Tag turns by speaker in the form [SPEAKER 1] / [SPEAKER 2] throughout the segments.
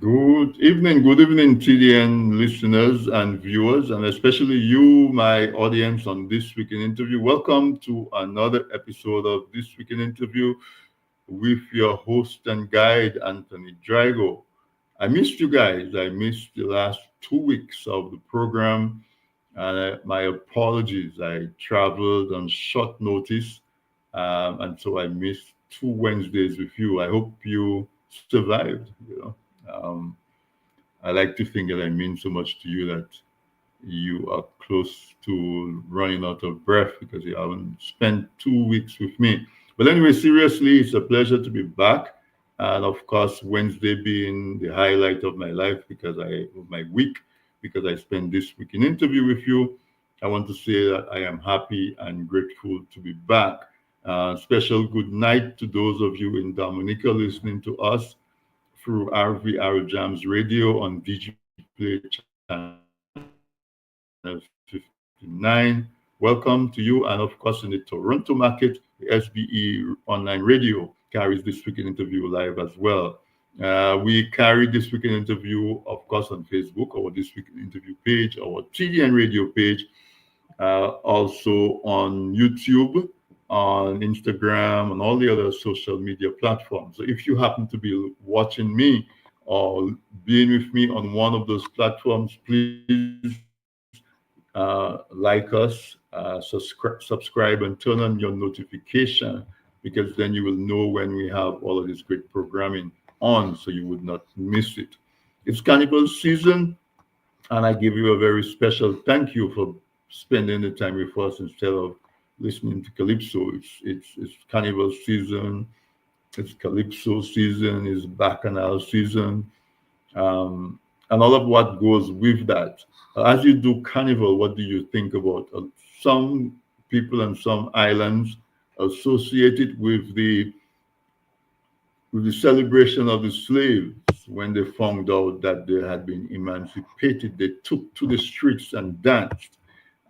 [SPEAKER 1] Good evening, TDN listeners and viewers, and especially you, my audience on This Week in Interview. Welcome to another episode of This Week in Interview with your host and guide, Anthony Drago. I missed you guys. I missed the last 2 weeks of the program, and my apologies. I traveled on short notice, and so I missed 2 Wednesdays with you. I hope you survived. Um, I like to think that I mean so much to you that you are close to running out of breath because you haven't spent 2 weeks with me. But anyway, seriously, it's a pleasure to be back. And of course, Wednesday being the highlight of my life of my week, because I spent this week in interview with you. I want to say that I am happy and grateful to be back. Special good night to those of you in Dominica listening to us through RVR Jams Radio on DigiPlay channel 59. Welcome to you. And of course, in the Toronto market, the SBE Online Radio carries this weekend interview live as well. We carry this weekend interview, of course, on Facebook, our this weekend interview page, our TDN radio page, also on YouTube, on Instagram, and all the other social media platforms. So if you happen to be watching me or being with me on one of those platforms, please like us, subscribe, and turn on your notification because then you will know when we have all of this great programming on so you would not miss it. It's Carnival season, and I give you a very special thank you for spending the time with us instead of listening to Calypso. It's Carnival season, it's Calypso season, it's Bacchanal season, and all of what goes with that. As you do Carnival, what do you think about some people and some islands associated with the celebration of the slaves when they found out that they had been emancipated? They took to the streets and danced.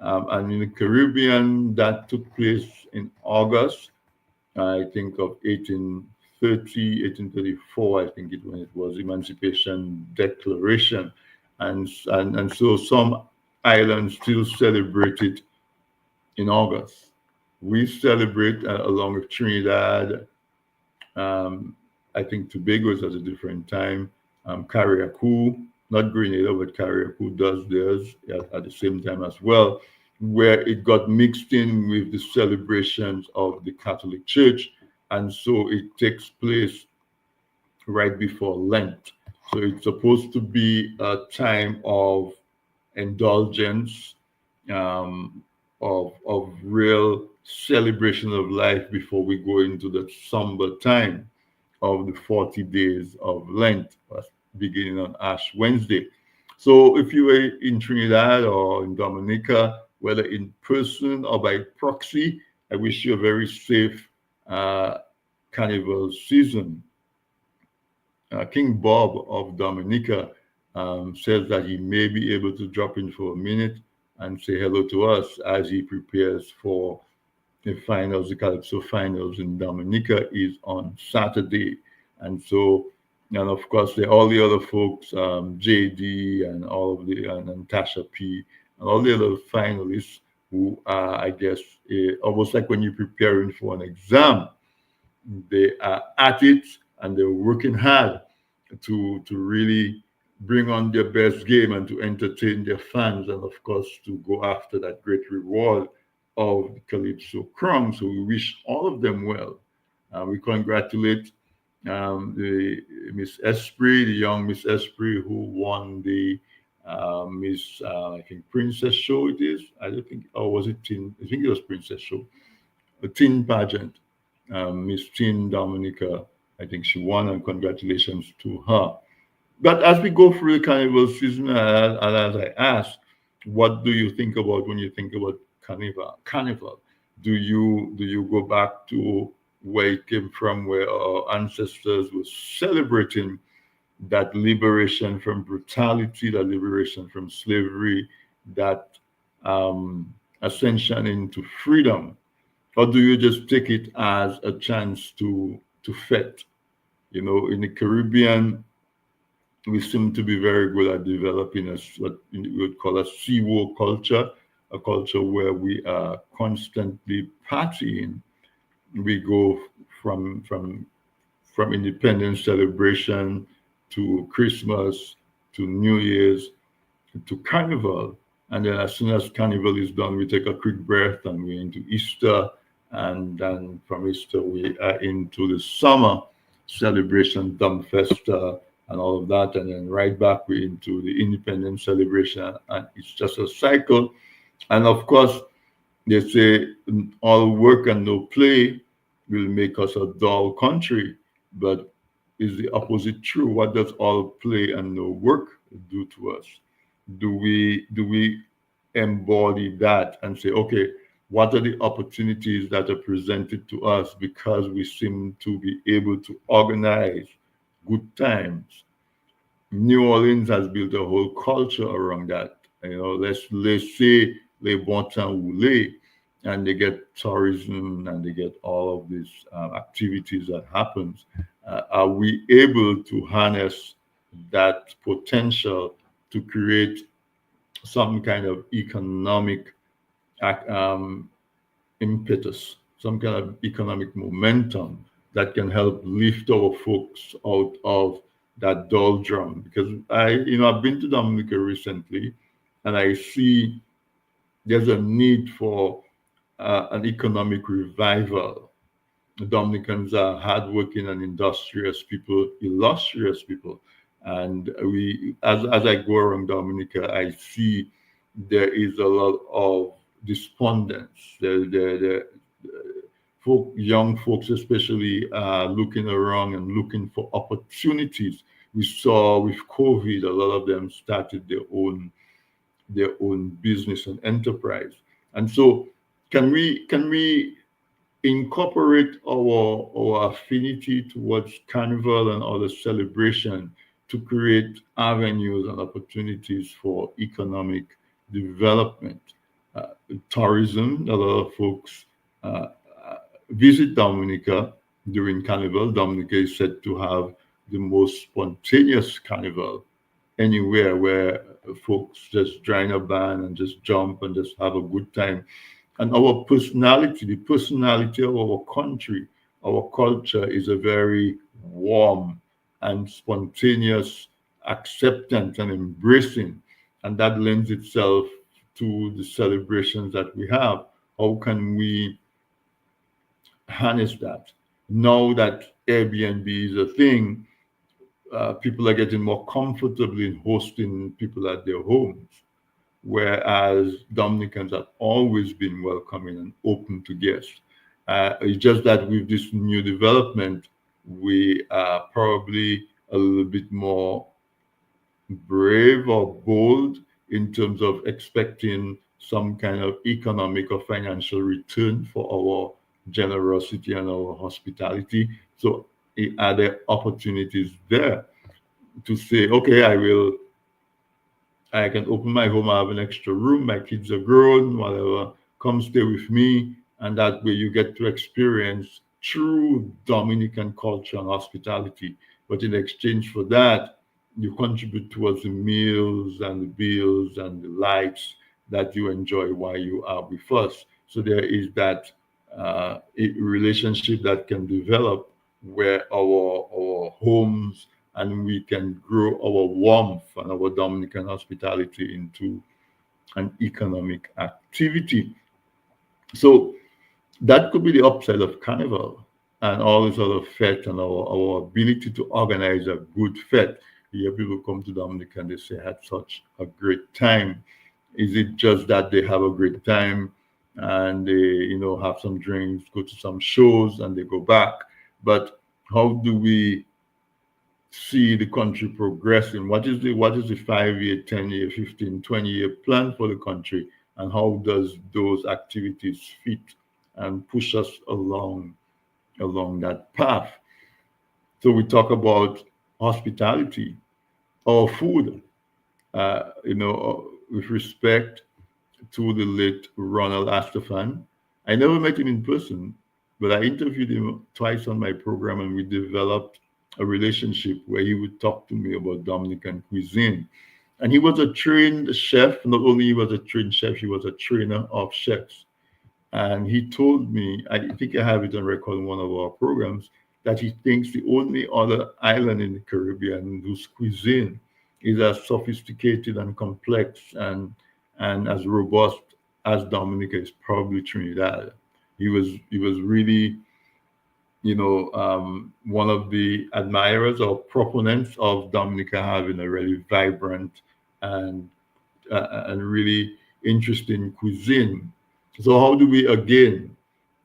[SPEAKER 1] And in the Caribbean, that took place in August, I think, of 1830, 1834, I think when it was Emancipation Declaration. And so some islands still celebrate it in August. We celebrate along with Trinidad. Um, I think Tobago is at a different time. Carriacou, not Grenada, but Carriacou does theirs at the same time as well, where it got mixed in with the celebrations of the Catholic Church. And so it takes place right before Lent. So it's supposed to be a time of indulgence, of real celebration of life before we go into the somber time of the 40 days of Lent, beginning on Ash Wednesday. So if you were in Trinidad or in Dominica, whether in person or by proxy, I wish you a very safe uh, carnival season. King Bob of Dominica says that he may be able to drop in for a minute and say hello to us as he prepares for the finals. The Calypso finals in Dominica is on Saturday. And so, and of course, all the other folks, JD and all of and Tasha P, and all the other finalists who are, I guess, almost like when you're preparing for an exam, they are at it and they're working hard to really bring on their best game and to entertain their fans and of course to go after that great reward of the Calypso Crown. So we wish all of them well. We congratulate the Miss Esprit, the young Miss Esprit who won the Miss I think Princess Show. It is. I don't think. Or was it Teen? I think it was Princess Show, a teen pageant. Miss Teen Dominica. I think she won, and congratulations to her. But as we go through the carnival season, and as I ask, what do you think about when you think about carnival? Carnival. Do you go back to where it came from, where our ancestors were celebrating that liberation from brutality, that liberation from slavery, that ascension into freedom? Or do you just take it as a chance to fet? In the Caribbean, We seem to be very good at developing what we would call a CWO culture, a culture where we are constantly partying. We go from from from independence celebration to Christmas to New Year's to Carnival. And then as soon as Carnival is done, we take a quick breath and we're into Easter. And then from Easter, we are into the summer celebration, Dumb Festa, and all of that. And then right back, we're into the independence celebration. And it's just a cycle. And of course, they say all work and no play will make us a dull country. But is the opposite true? What does all play and no work do to us? Do we embody that and say, okay, what are the opportunities that are presented to us because we seem to be able to organize good times? New Orleans has built a whole culture around that. Let's say les bon temps roulés, and they get tourism and they get all of these activities that happens. Are we able to harness that potential to create some kind of economic um, impetus, some kind of economic momentum that can help lift our folks out of that doldrum? Because I've been to Dominica recently, and I see there's a need for an economic revival. The Dominicans are hardworking and industrious people, illustrious people, and as I go around Dominica, I see there is a lot of despondence. Young folks, especially, looking around and looking for opportunities. We saw with COVID, a lot of them started their own business and enterprise. And so, can we incorporate our affinity towards carnival and other celebration to create avenues and opportunities for economic development? Tourism, a lot of folks uh, visit Dominica during Carnival. Dominica is said to have the most spontaneous carnival anywhere, where folks just join a band and just jump and just have a good time. And our personality, the personality of our country, our culture is a very warm and spontaneous acceptance and embracing. And that lends itself to the celebrations that we have. How can we harness that? Now that Airbnb is a thing, people are getting more comfortable in hosting people at their homes, whereas Dominicans have always been welcoming and open to guests. It's just that with this new development, we are probably a little bit more brave or bold in terms of expecting some kind of economic or financial return for our generosity and our hospitality. So, are there opportunities there to say, okay, I can open my home, I have an extra room, my kids are grown, whatever, come stay with me. And that way you get to experience true Dominican culture and hospitality. But in exchange for that, you contribute towards the meals and the bills and the lights that you enjoy while you are with us. So there is that relationship that can develop where our homes, and we can grow our warmth and our Dominican hospitality into an economic activity. So that could be the upside of Carnival and all this other fete, and our ability to organize a good fete. Here people come to Dominica and they say had such a great time. Is it just that they have a great time and they, have some drinks, go to some shows and they go back? But how do we see the country progressing? What is the 5 year, 10 year, 15, 20 year plan for the country, and how does those activities fit and push us along that path? So we talk about hospitality or food, with respect to the late Ronald Astafan. I never met him in person, but I interviewed him twice on my program, and we developed a relationship where he would talk to me about Dominican cuisine. And he was a trained chef. Not only he was a trained chef, he was a trainer of chefs. And he told me, I think I have it on record in one of our programs, that he thinks the only other island in the Caribbean whose cuisine is as sophisticated and complex and as robust as Dominica is probably Trinidad. He was really, one of the admirers or proponents of Dominica having a really vibrant and and really interesting cuisine. So how do we again,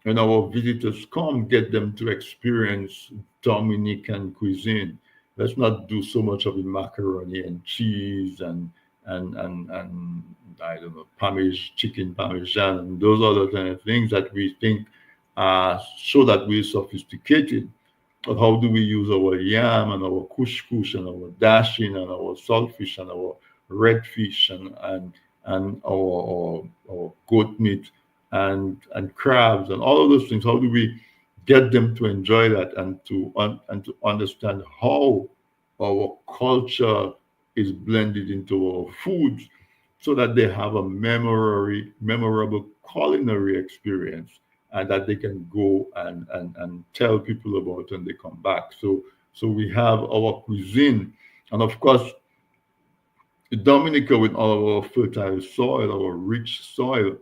[SPEAKER 1] when our visitors come, get them to experience Dominican cuisine? Let's not do so much of the macaroni and cheese and I don't know, chicken parmesan and those other kind of things that we think so that we're sophisticated. But how do we use our yam and our couscous and our dashing and our saltfish and our redfish and our goat meat and crabs and all of those things? How do we get them to enjoy that and to understand how our culture is blended into our foods so that they have a memorable culinary experience and that they can go and tell people about when they come back. So we have our cuisine, and of course Dominica, with all of our fertile soil, our rich soil,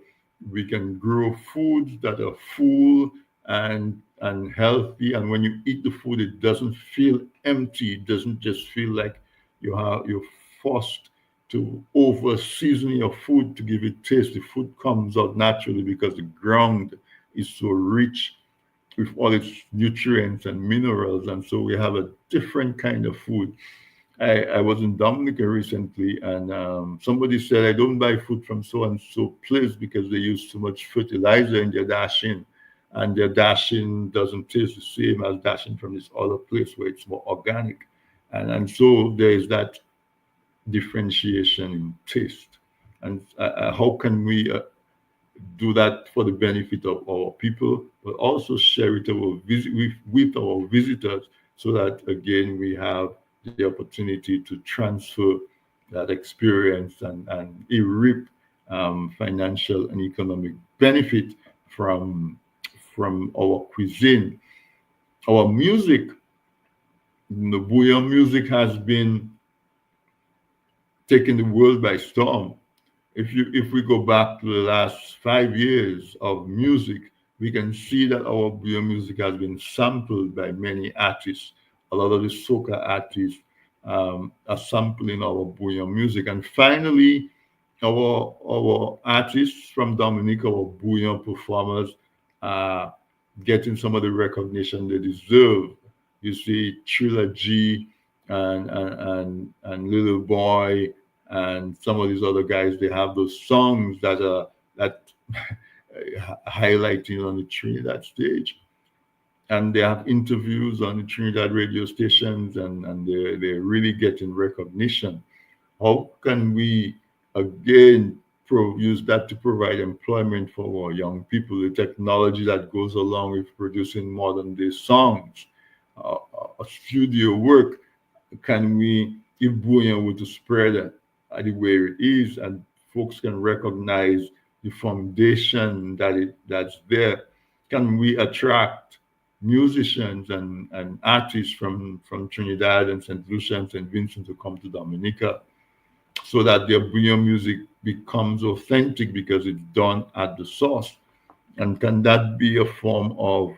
[SPEAKER 1] we can grow foods that are full and healthy. And when you eat the food, it doesn't feel empty. It doesn't just feel like you're forced to over season your food to give it taste. The food comes out naturally because the ground is so rich with all its nutrients and minerals. And so we have a different kind of food. I was in Dominica recently, and somebody said, I don't buy food from so and so place because they use too much fertilizer in their dashing, and their dashing doesn't taste the same as dashing from this other place where it's more organic. And so there is that differentiation in taste. And how can we do that for the benefit of our people, but also share it with our visitors so that, again, we have the opportunity to transfer that experience and reap financial and economic benefit from our cuisine. Our music, the bouillon music, has been taking the world by storm. If we go back to the last 5 years of music, we can see that our bouillon music has been sampled by many artists. A lot of the soca artists are sampling our bouillon music, and finally, our artists from Dominica, our bouillon performers, are getting some of the recognition they deserve. You see, Trilogy and Little Boy and some of these other guys, they have those songs that highlighting on the Trinidad stage, and they have interviews on the Trinidad radio stations, and they're really getting recognition. How can we again use that to provide employment for our young people? The technology that goes along with producing modern day songs, studio work. Can we, if Bouillon were to spread it the way it is, and folks can recognize the foundation that's there, can we attract musicians and artists from Trinidad and St. Lucia and St. Vincent to come to Dominica so that their bouillon music becomes authentic because it's done at the source? And can that be a form of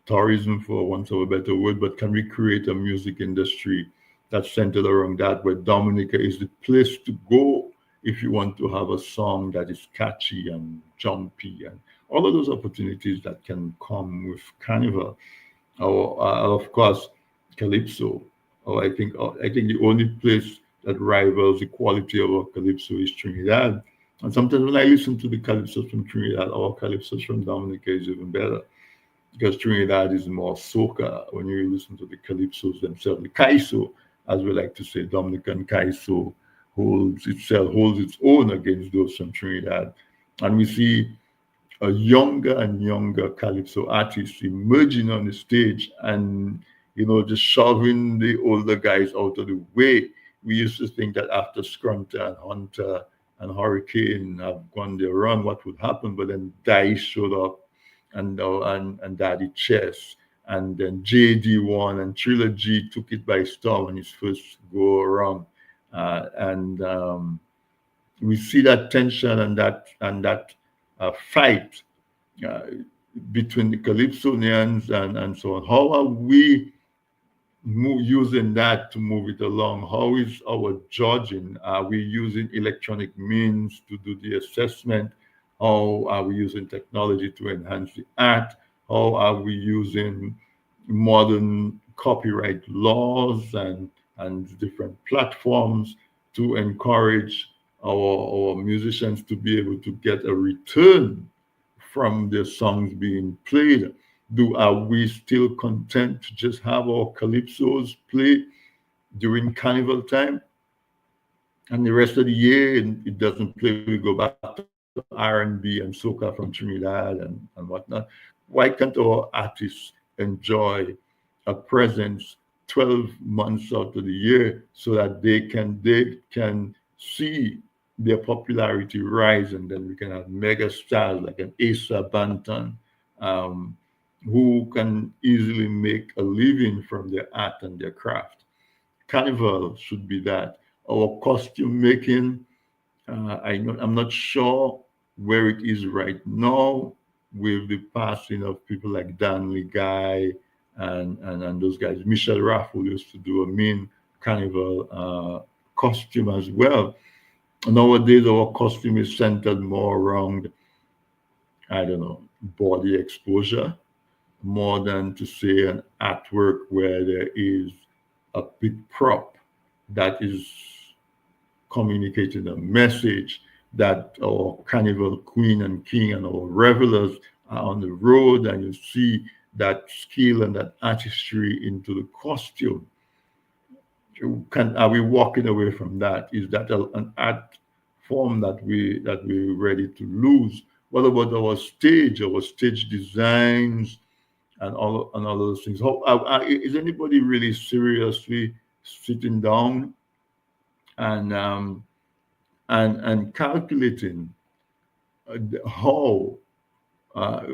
[SPEAKER 1] tourism, for want of a better word, but can we create a music industry that's centered around that, where Dominica is the place to go if you want to have a song that is catchy and jumpy and all of those opportunities that can come with Carnival, or of course Calypso. Or I think the only place that rivals the quality of our Calypso is Trinidad. And sometimes when I listen to the Calypso from Trinidad, our Calypso from Dominica is even better because Trinidad is more soca. When you listen to the calypsos themselves, the kaiso, as we like to say, Dominican kaiso holds its own against those from Trinidad, and we see a younger and younger calypso artists emerging on the stage, and just shoving the older guys out of the way. We used to think that after Scrunter and Hunter and Hurricane have gone their run, what would happen? But then Dice showed up, and Daddy Chess, and then JD won, and Trilogy took it by storm on his first go around, and we see that tension and that fight uh, between the Calypsonians and so on. How are we using that to move it along? How is our judging? Are we using electronic means to do the assessment? How are we using technology to enhance the art? How are we using modern copyright laws and different platforms to encourage our musicians to be able to get a return from their songs being played? Are we still content to just have our calypsos play during carnival time, and the rest of the year it doesn't play? We go back to R&B and soca from Trinidad and whatnot. Why can't our artists enjoy a presence 12 months out of the year so that they can see their popularity rise, and then we can have mega stars like an Asa Banton, um, who can easily make a living from their art and their craft. Carnival should be that. Our costume making, I'm not sure where it is right now with the passing of people like Danley Guy and those guys. Michel Raffle used to do a mean carnival costume as well. Nowadays, our costume is centered more around, I don't know, body exposure, more than to say an artwork where there is a big prop that is communicating a message, that our carnival queen and king and our revelers are on the road, and you see that skill and that artistry into the costume. Are we walking away from that? Is that an art form that we're ready to lose? What about our stage designs, and all those things? Is anybody really seriously sitting down and calculating how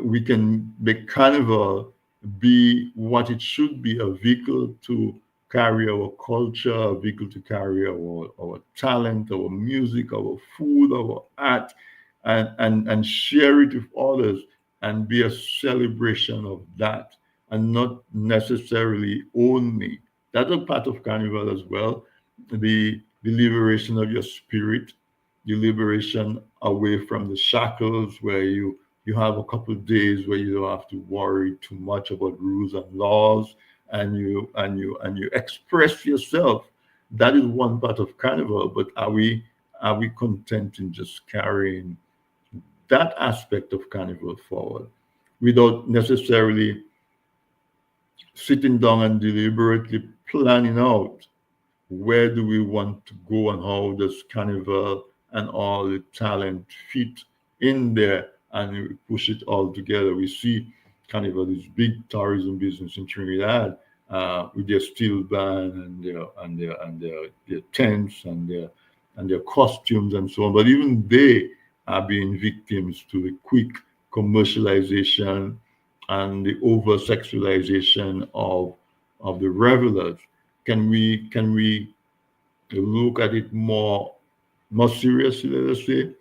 [SPEAKER 1] we can make Carnival be what it should be, a vehicle to carry our culture, a vehicle to carry our talent, our music, our food, our art, and share it with others and be a celebration of that, and not necessarily own me. That's a part of Carnival as well. The liberation of your spirit, the liberation away from the shackles, where you have a couple of days where you don't have to worry too much about rules and laws, and you express yourself. That is one part of Carnival. But are we content in just carrying that aspect of Carnival forward without necessarily sitting down and deliberately planning out where do we want to go, and how does Carnival and all the talent fit in there, and we push it all together? We see Carnival is big tourism business in Trinidad, with their steel band and their tents and their costumes and so on. But even they are being victims to the quick commercialization and the over sexualization of the revelers. Can we look at it more seriously, let us say?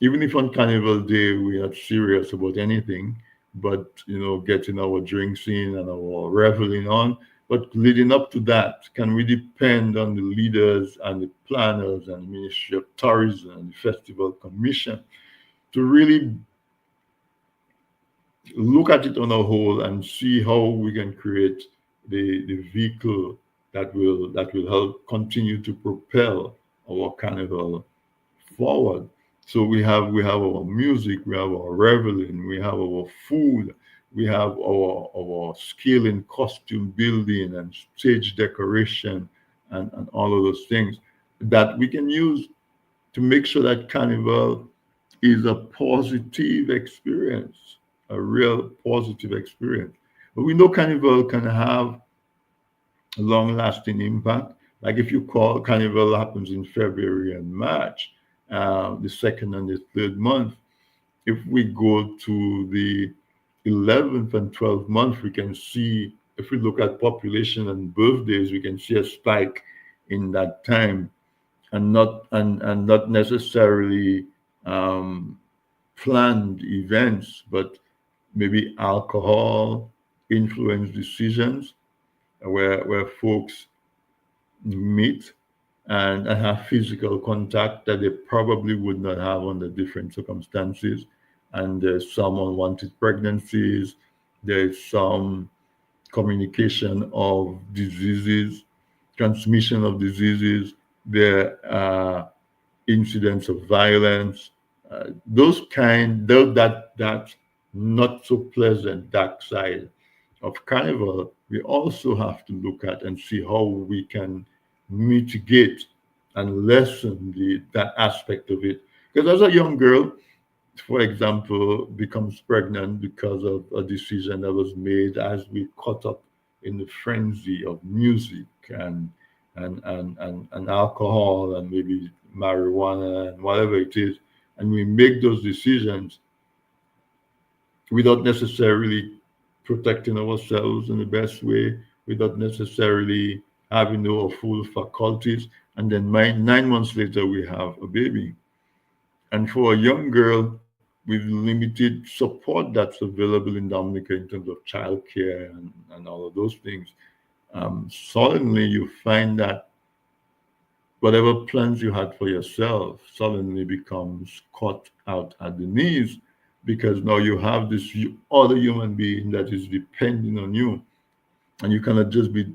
[SPEAKER 1] Even if on Carnival Day we are serious about anything, but getting our drinks in and our reveling on. But leading up to that, can we depend on the leaders and the planners and the Ministry of Tourism and the Festival Commission to really look at it on a whole and see how we can create the vehicle that will help continue to propel our carnival forward? So we have our music, we have our reveling, we have our food, we have our skill in costume building and stage decoration, and all of those things that we can use to make sure that carnival is a positive experience, a real positive experience. But we know carnival can have long-lasting impact. Like if you call Carnival happens in February and March, the second and the third month. If we go to the 11th and 12th month, we can see, if we look at population and birthdays, we can see a spike in that time, and not necessarily um, planned events, but maybe alcohol influence decisions, where folks meet and have physical contact that they probably would not have under different circumstances. And there's some unwanted pregnancies, there's some communication of diseases, transmission of diseases, there are incidents of violence, that not so pleasant dark side of Carnival, we also have to look at and see how we can mitigate and lessen that aspect of it. Because as a young girl, for example, becomes pregnant because of a decision that was made as we caught up in the frenzy of music and alcohol and maybe marijuana and whatever it is. And we make those decisions without necessarily protecting ourselves in the best way, without necessarily having our full faculties. And then 9 months later, we have a baby. And for a young girl with limited support that's available in Dominica in terms of childcare and all of those things, suddenly you find that whatever plans you had for yourself suddenly becomes caught out at the knees, because now you have this other human being that is depending on you, and you cannot just be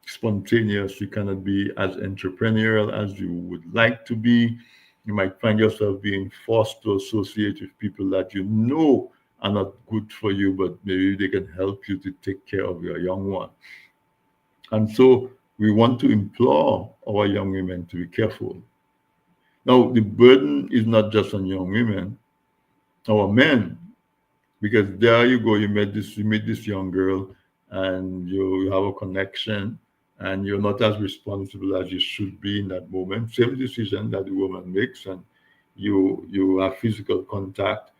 [SPEAKER 1] spontaneous, you cannot be as entrepreneurial as you would like to be. You might find yourself being forced to associate with people that you know are not good for you, but maybe they can help you to take care of your young one. And so we want to implore our young women to be careful. Now, the burden is not just on young women, our men, because there you go, you meet this young girl, and you have a connection, and you're not as responsible as you should be in that moment. Same decision that the woman makes, and you have physical contact,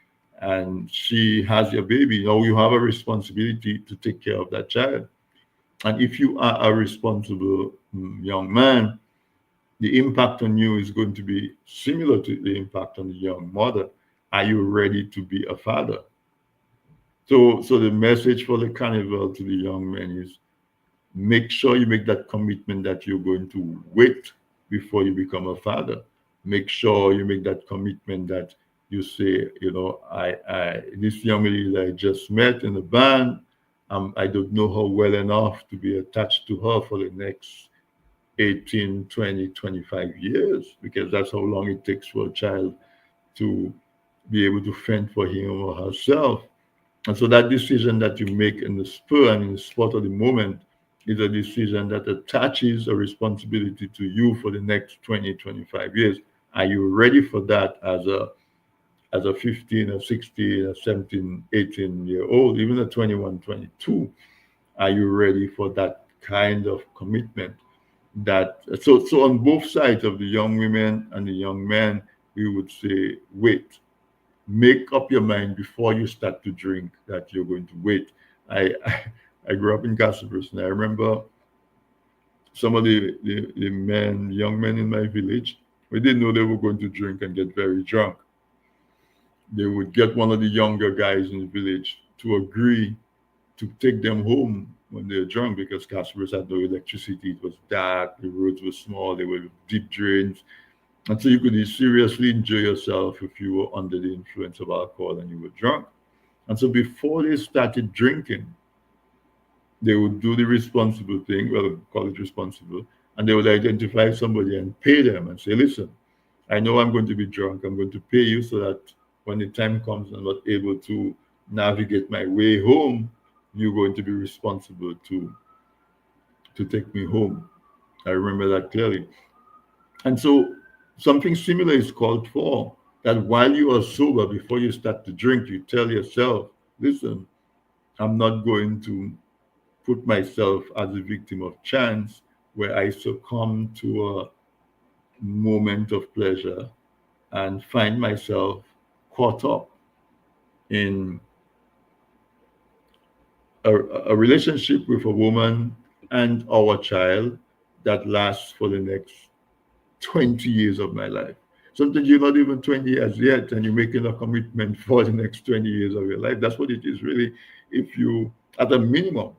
[SPEAKER 1] and she has your baby. Now you have a responsibility to take care of that child. And if you are a responsible young man, the impact on you is going to be similar to the impact on the young mother. Are you ready to be a father? So the message for the carnival to the young men is, make sure you make that commitment that you're going to wait before you become a father. Make sure you make that commitment that you say, I this young lady that I just met in the band, I don't know her well enough to be attached to her for the next 18, 20, 25 years, because that's how long it takes for a child to be able to fend for him or herself. And so that decision that you make in the spur and in the spot of the moment is a decision that attaches a responsibility to you for the next 20, 25 years. Are you ready for that as a 15, a 16, a 17, 18-year old, even a 21, 22? Are you ready for that kind of commitment? So on both sides of the young women and the young men, we would say, wait. Make up your mind before you start to drink that you're going to wait. I grew up in Castlebrooks, and I remember some of the men, young men in my village, we didn't know they were going to drink and get very drunk. They would get one of the younger guys in the village to agree to take them home when they're drunk, because Castlebrooks had no electricity. It was dark, the roads were small, they were deep drains. And so you could seriously enjoy yourself if you were under the influence of alcohol and you were drunk. And so before they started drinking, they would do the responsible thing, well, call it responsible, and they would identify somebody and pay them and say, listen, I know I'm going to be drunk. I'm going to pay you so that when the time comes I'm not able to navigate my way home, you're going to be responsible to take me home. I remember that clearly. And so something similar is called for, that while you are sober, before you start to drink, you tell yourself, listen, I'm not going to put myself as a victim of chance where I succumb to a moment of pleasure and find myself caught up in a relationship with a woman and our child that lasts for the next 20 years of my life. Sometimes you're not even 20 years yet, and you're making a commitment for the next 20 years of your life. That's what it is, really. If you, at a minimum,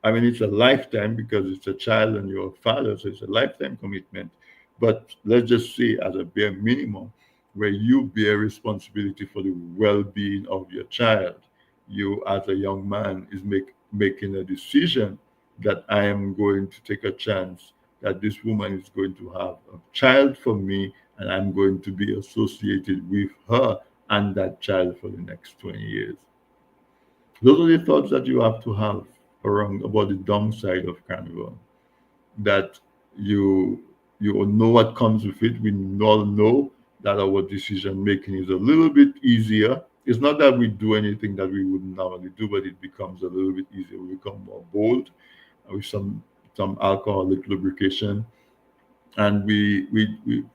[SPEAKER 1] I mean, it's a lifetime because it's a child and you're a father, so it's a lifetime commitment. But let's just say, as a bare minimum, where you bear responsibility for the well-being of your child, you, as a young man, is making a decision that I am going to take a chance that this woman is going to have a child for me, and I'm going to be associated with her and that child for the next 20 years. Those are the thoughts that you have to have around about the downside of carnival. That you you know what comes with it. We all know that our decision making is a little bit easier. It's not that we do anything that we wouldn't normally do, but it becomes a little bit easier. We become more bold with some alcoholic lubrication, and we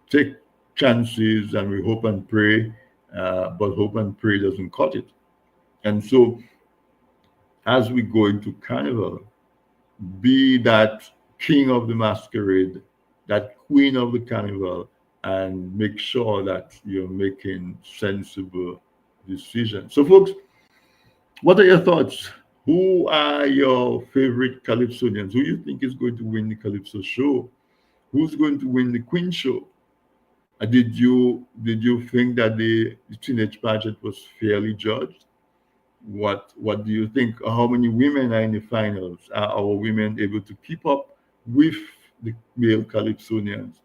[SPEAKER 1] take chances and we hope and pray, but hope and pray doesn't cut it. And so, as we go into carnival, be that king of the masquerade, that queen of the carnival, and make sure that you're making sensible decisions. So, folks, what are your thoughts? Who are your favorite Calypsonians? Who you think is going to win the Calypso show? Who's going to win the Queen show? Did you think that the teenage pageant was fairly judged? What do you think? How many women are in the finals? Are our women able to keep up with the male Calypsonians?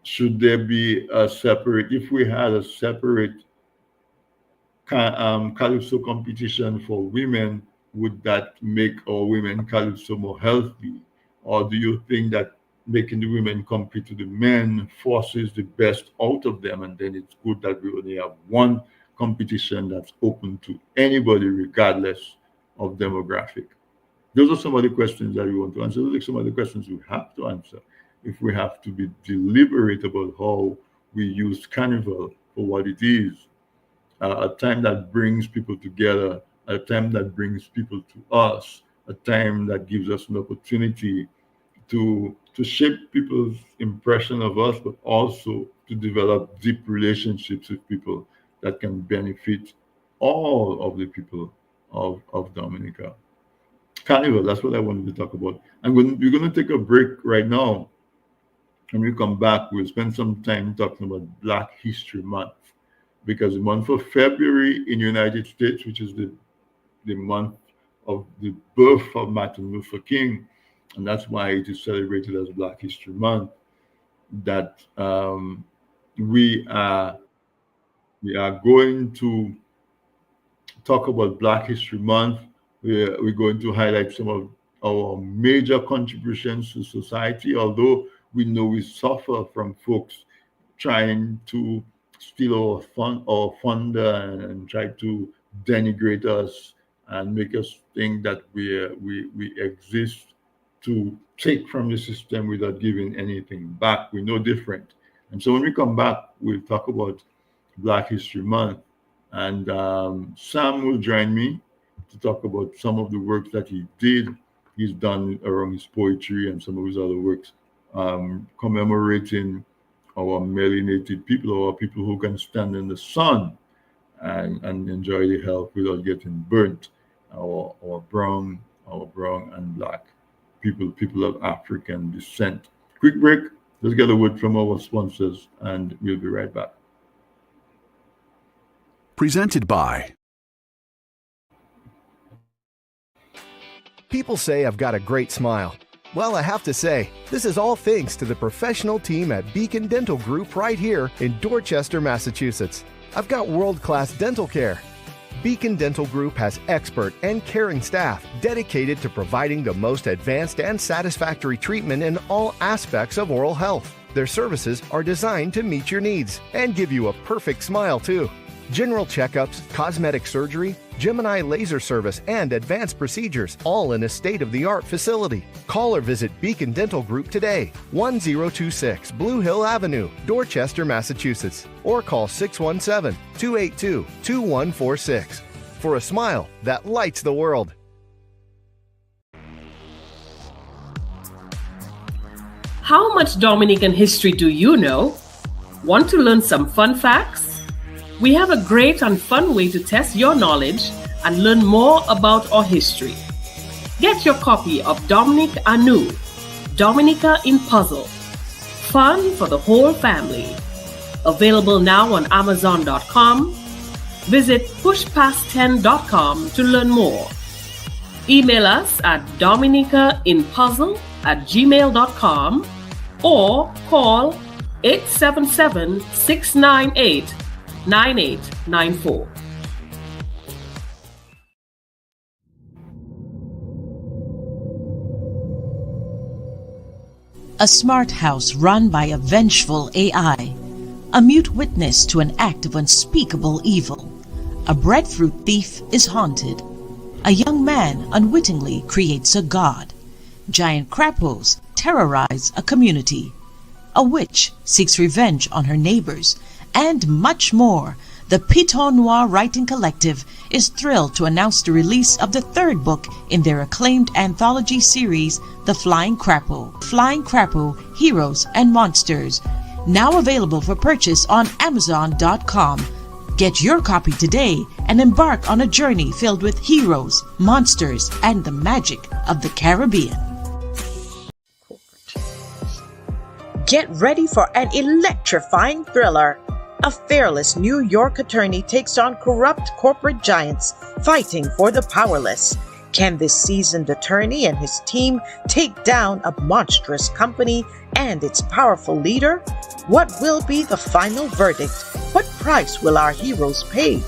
[SPEAKER 1] Should there be a separate, if we had a separate Calypso competition for women, would that make our women Calypso more healthy? Or do you think that making the women compete with the men forces the best out of them, and then it's good that we only have one competition that's open to anybody regardless of demographic? Those are some of the questions that we want to answer. Those are some of the questions we have to answer if we have to be deliberate about how we use carnival for what it is, a time that brings people together, a time that brings people to us, a time that gives us an opportunity to shape people's impression of us, but also to develop deep relationships with people that can benefit all of the people of Dominica. Carnival, that's what I wanted to talk about. We're going to take a break right now. When we come back, we'll spend some time talking about Black History Month, because the month of February in the United States, which is the month of the birth of Martin Luther King, and that's why it is celebrated as Black History Month, that we are going to talk about Black History Month. We're going to highlight some of our major contributions to society, although we know we suffer from folks trying to steal our thunder and try to denigrate us and make us think that we exist to take from the system without giving anything back. We're no different. And so when we come back, we'll talk about Black History Month. And Sam will join me to talk about some of the works that he's done around his poetry and some of his other works, commemorating our melanated people, or people who can stand in the sun and enjoy the health without getting burnt, our brown and black people of African descent. Quick break. Let's get a word from our sponsors, and we'll be right back.
[SPEAKER 2] Presented by.
[SPEAKER 3] People say I've got a great smile. Well, I have to say, this is all thanks to the professional team at Beacon Dental Group right here in Dorchester, Massachusetts. I've got world-class dental care. Beacon Dental Group has expert and caring staff dedicated to providing the most advanced and satisfactory treatment in all aspects of oral health. Their services are designed to meet your needs and give you a perfect smile, too. General checkups, cosmetic surgery, Gemini laser service, and advanced procedures, all in a state-of-the-art facility. Call or visit Beacon Dental Group today, 1026 Blue Hill Avenue, Dorchester, Massachusetts, or call 617-282-2146 for a smile that lights the world.
[SPEAKER 2] How much Dominican history do you know? Want to learn some fun facts? We have a great and fun way to test your knowledge and learn more about our history. Get your copy of Dominic Anu, Dominica in Puzzle. Fun for the whole family. Available now on Amazon.com. Visit pushpast10.com to learn more. Email us at dominicainpuzzle@gmail.com or call 877-698-9894.
[SPEAKER 4] A smart house run by a vengeful AI, a mute witness to an act of unspeakable evil. A breadfruit thief is haunted. A young man unwittingly creates a god. Giant crapos terrorize a community. A witch seeks revenge on her neighbors, and much more. The Piton Noir Writing Collective is thrilled to announce the release of the third book in their acclaimed anthology series, The Flying Crapo. Flying Crapo, Heroes and Monsters. Now available for purchase on Amazon.com. Get your copy today and embark on a journey filled with heroes, monsters, and the magic of the Caribbean.
[SPEAKER 5] Get ready for an electrifying thriller. A fearless New York attorney takes on corrupt corporate giants fighting for the powerless. Can this seasoned attorney and his team take down a monstrous company and its powerful leader? What will be the final verdict? What price will our heroes pay?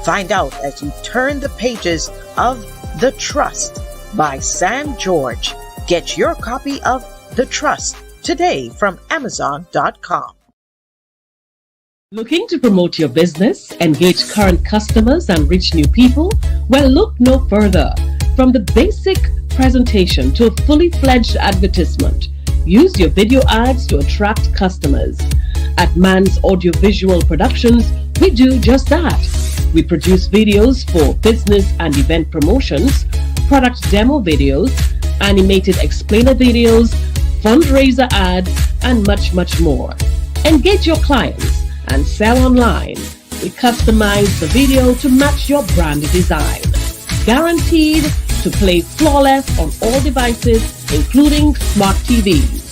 [SPEAKER 5] Find out as you turn the pages of The Trust by Sam George. Get your copy of The Trust today from Amazon.com.
[SPEAKER 2] Looking to promote your business, engage current customers, and reach new people? Well, look no further. From the basic presentation to a fully fledged advertisement, use your video ads to attract customers. At Man's Audiovisual Productions, we do just that. We produce videos for business and event promotions, product demo videos, animated explainer videos, fundraiser ads, and much, much more. Engage your clients and sell online. We customize the video to match your brand design. Guaranteed to play flawless on all devices, including smart TVs.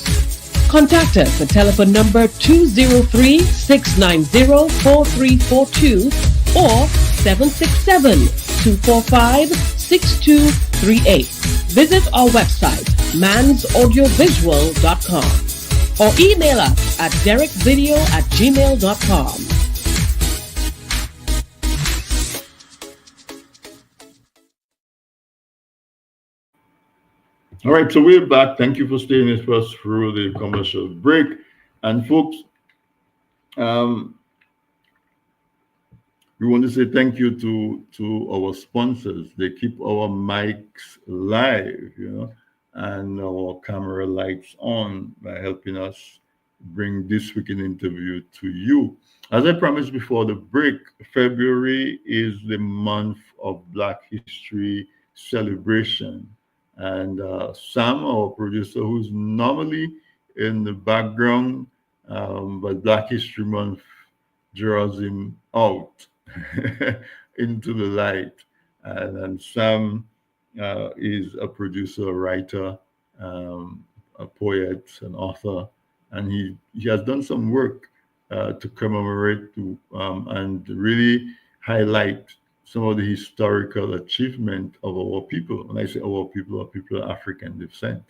[SPEAKER 2] Contact us at telephone number 203-690-4342 or 767-245-6238. Visit our website, mansaudiovisual.com, or email us at derekvideo@gmail.com.
[SPEAKER 1] All right, so we're back. Thank you for staying with us through the commercial break. And folks, we want to say thank you to our sponsors. They keep our mics live, and our camera lights on by helping us bring this weekend interview to you. As I promised before the break, February is the month of Black History celebration. And Sam, our producer, who's normally in the background, but Black History Month draws him out into the light. And Sam is a producer, a writer, a poet, an author, and he has done some work to commemorate and really highlight some of the historical achievement of our people. When I say our people of African descent,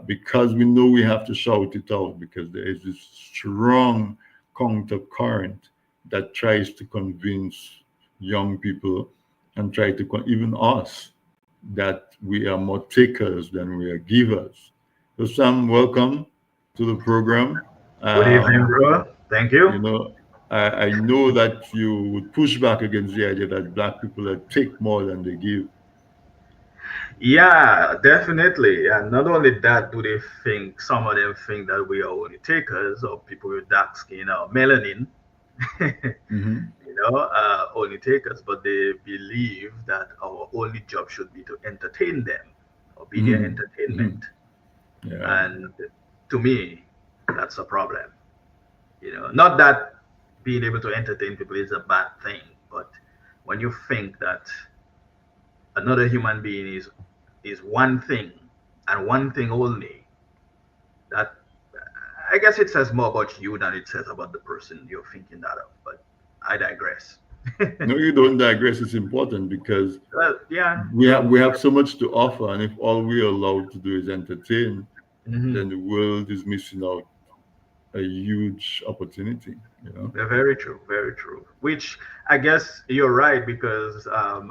[SPEAKER 1] because we know we have to shout it out, because there is this strong countercurrent that tries to convince young people and try to even us that we are more takers than we are givers. So Sam, welcome to the program.
[SPEAKER 6] Good evening, bro. Thank you.
[SPEAKER 1] I know that you would push back against the idea that black people take more than they give.
[SPEAKER 6] Yeah, definitely. And not only that, do they think, some of them think that we are only takers or people with dark skin or melanin,
[SPEAKER 1] Hmm.
[SPEAKER 6] only takers, but they believe that our only job should be to entertain them or be their
[SPEAKER 1] Hmm. Hmm.
[SPEAKER 6] entertainment.
[SPEAKER 1] Yeah.
[SPEAKER 6] And to me, that's a problem. Not that being able to entertain people is a bad thing, but when you think that another human being is one thing and one thing only, that I guess it says more about you than it says about the person you're thinking that of. But I digress.
[SPEAKER 1] No, you don't digress. It's important because
[SPEAKER 6] Well, yeah,
[SPEAKER 1] we have so much to offer, and if all we are allowed to do is entertain,
[SPEAKER 6] hmm
[SPEAKER 1] then the world is missing out a huge opportunity. You know.
[SPEAKER 6] very true, very true. Which I guess you're right because,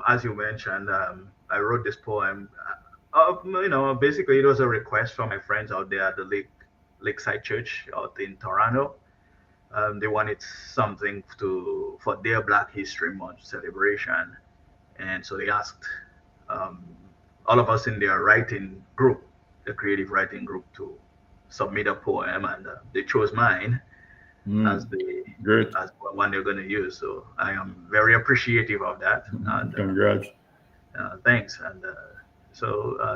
[SPEAKER 6] as you mentioned, I wrote this poem. Basically it was a request from my friends out there at the Lakeside Church out in Toronto. They wanted something for their Black History Month celebration, and so they asked um, all of us in their writing group, the creative writing group, to submit a poem, and they chose mine as
[SPEAKER 1] Mm,
[SPEAKER 6] the
[SPEAKER 1] great.
[SPEAKER 6] as one they're going to use. So I am very appreciative of that, and
[SPEAKER 1] Congrats.
[SPEAKER 6] thanks. And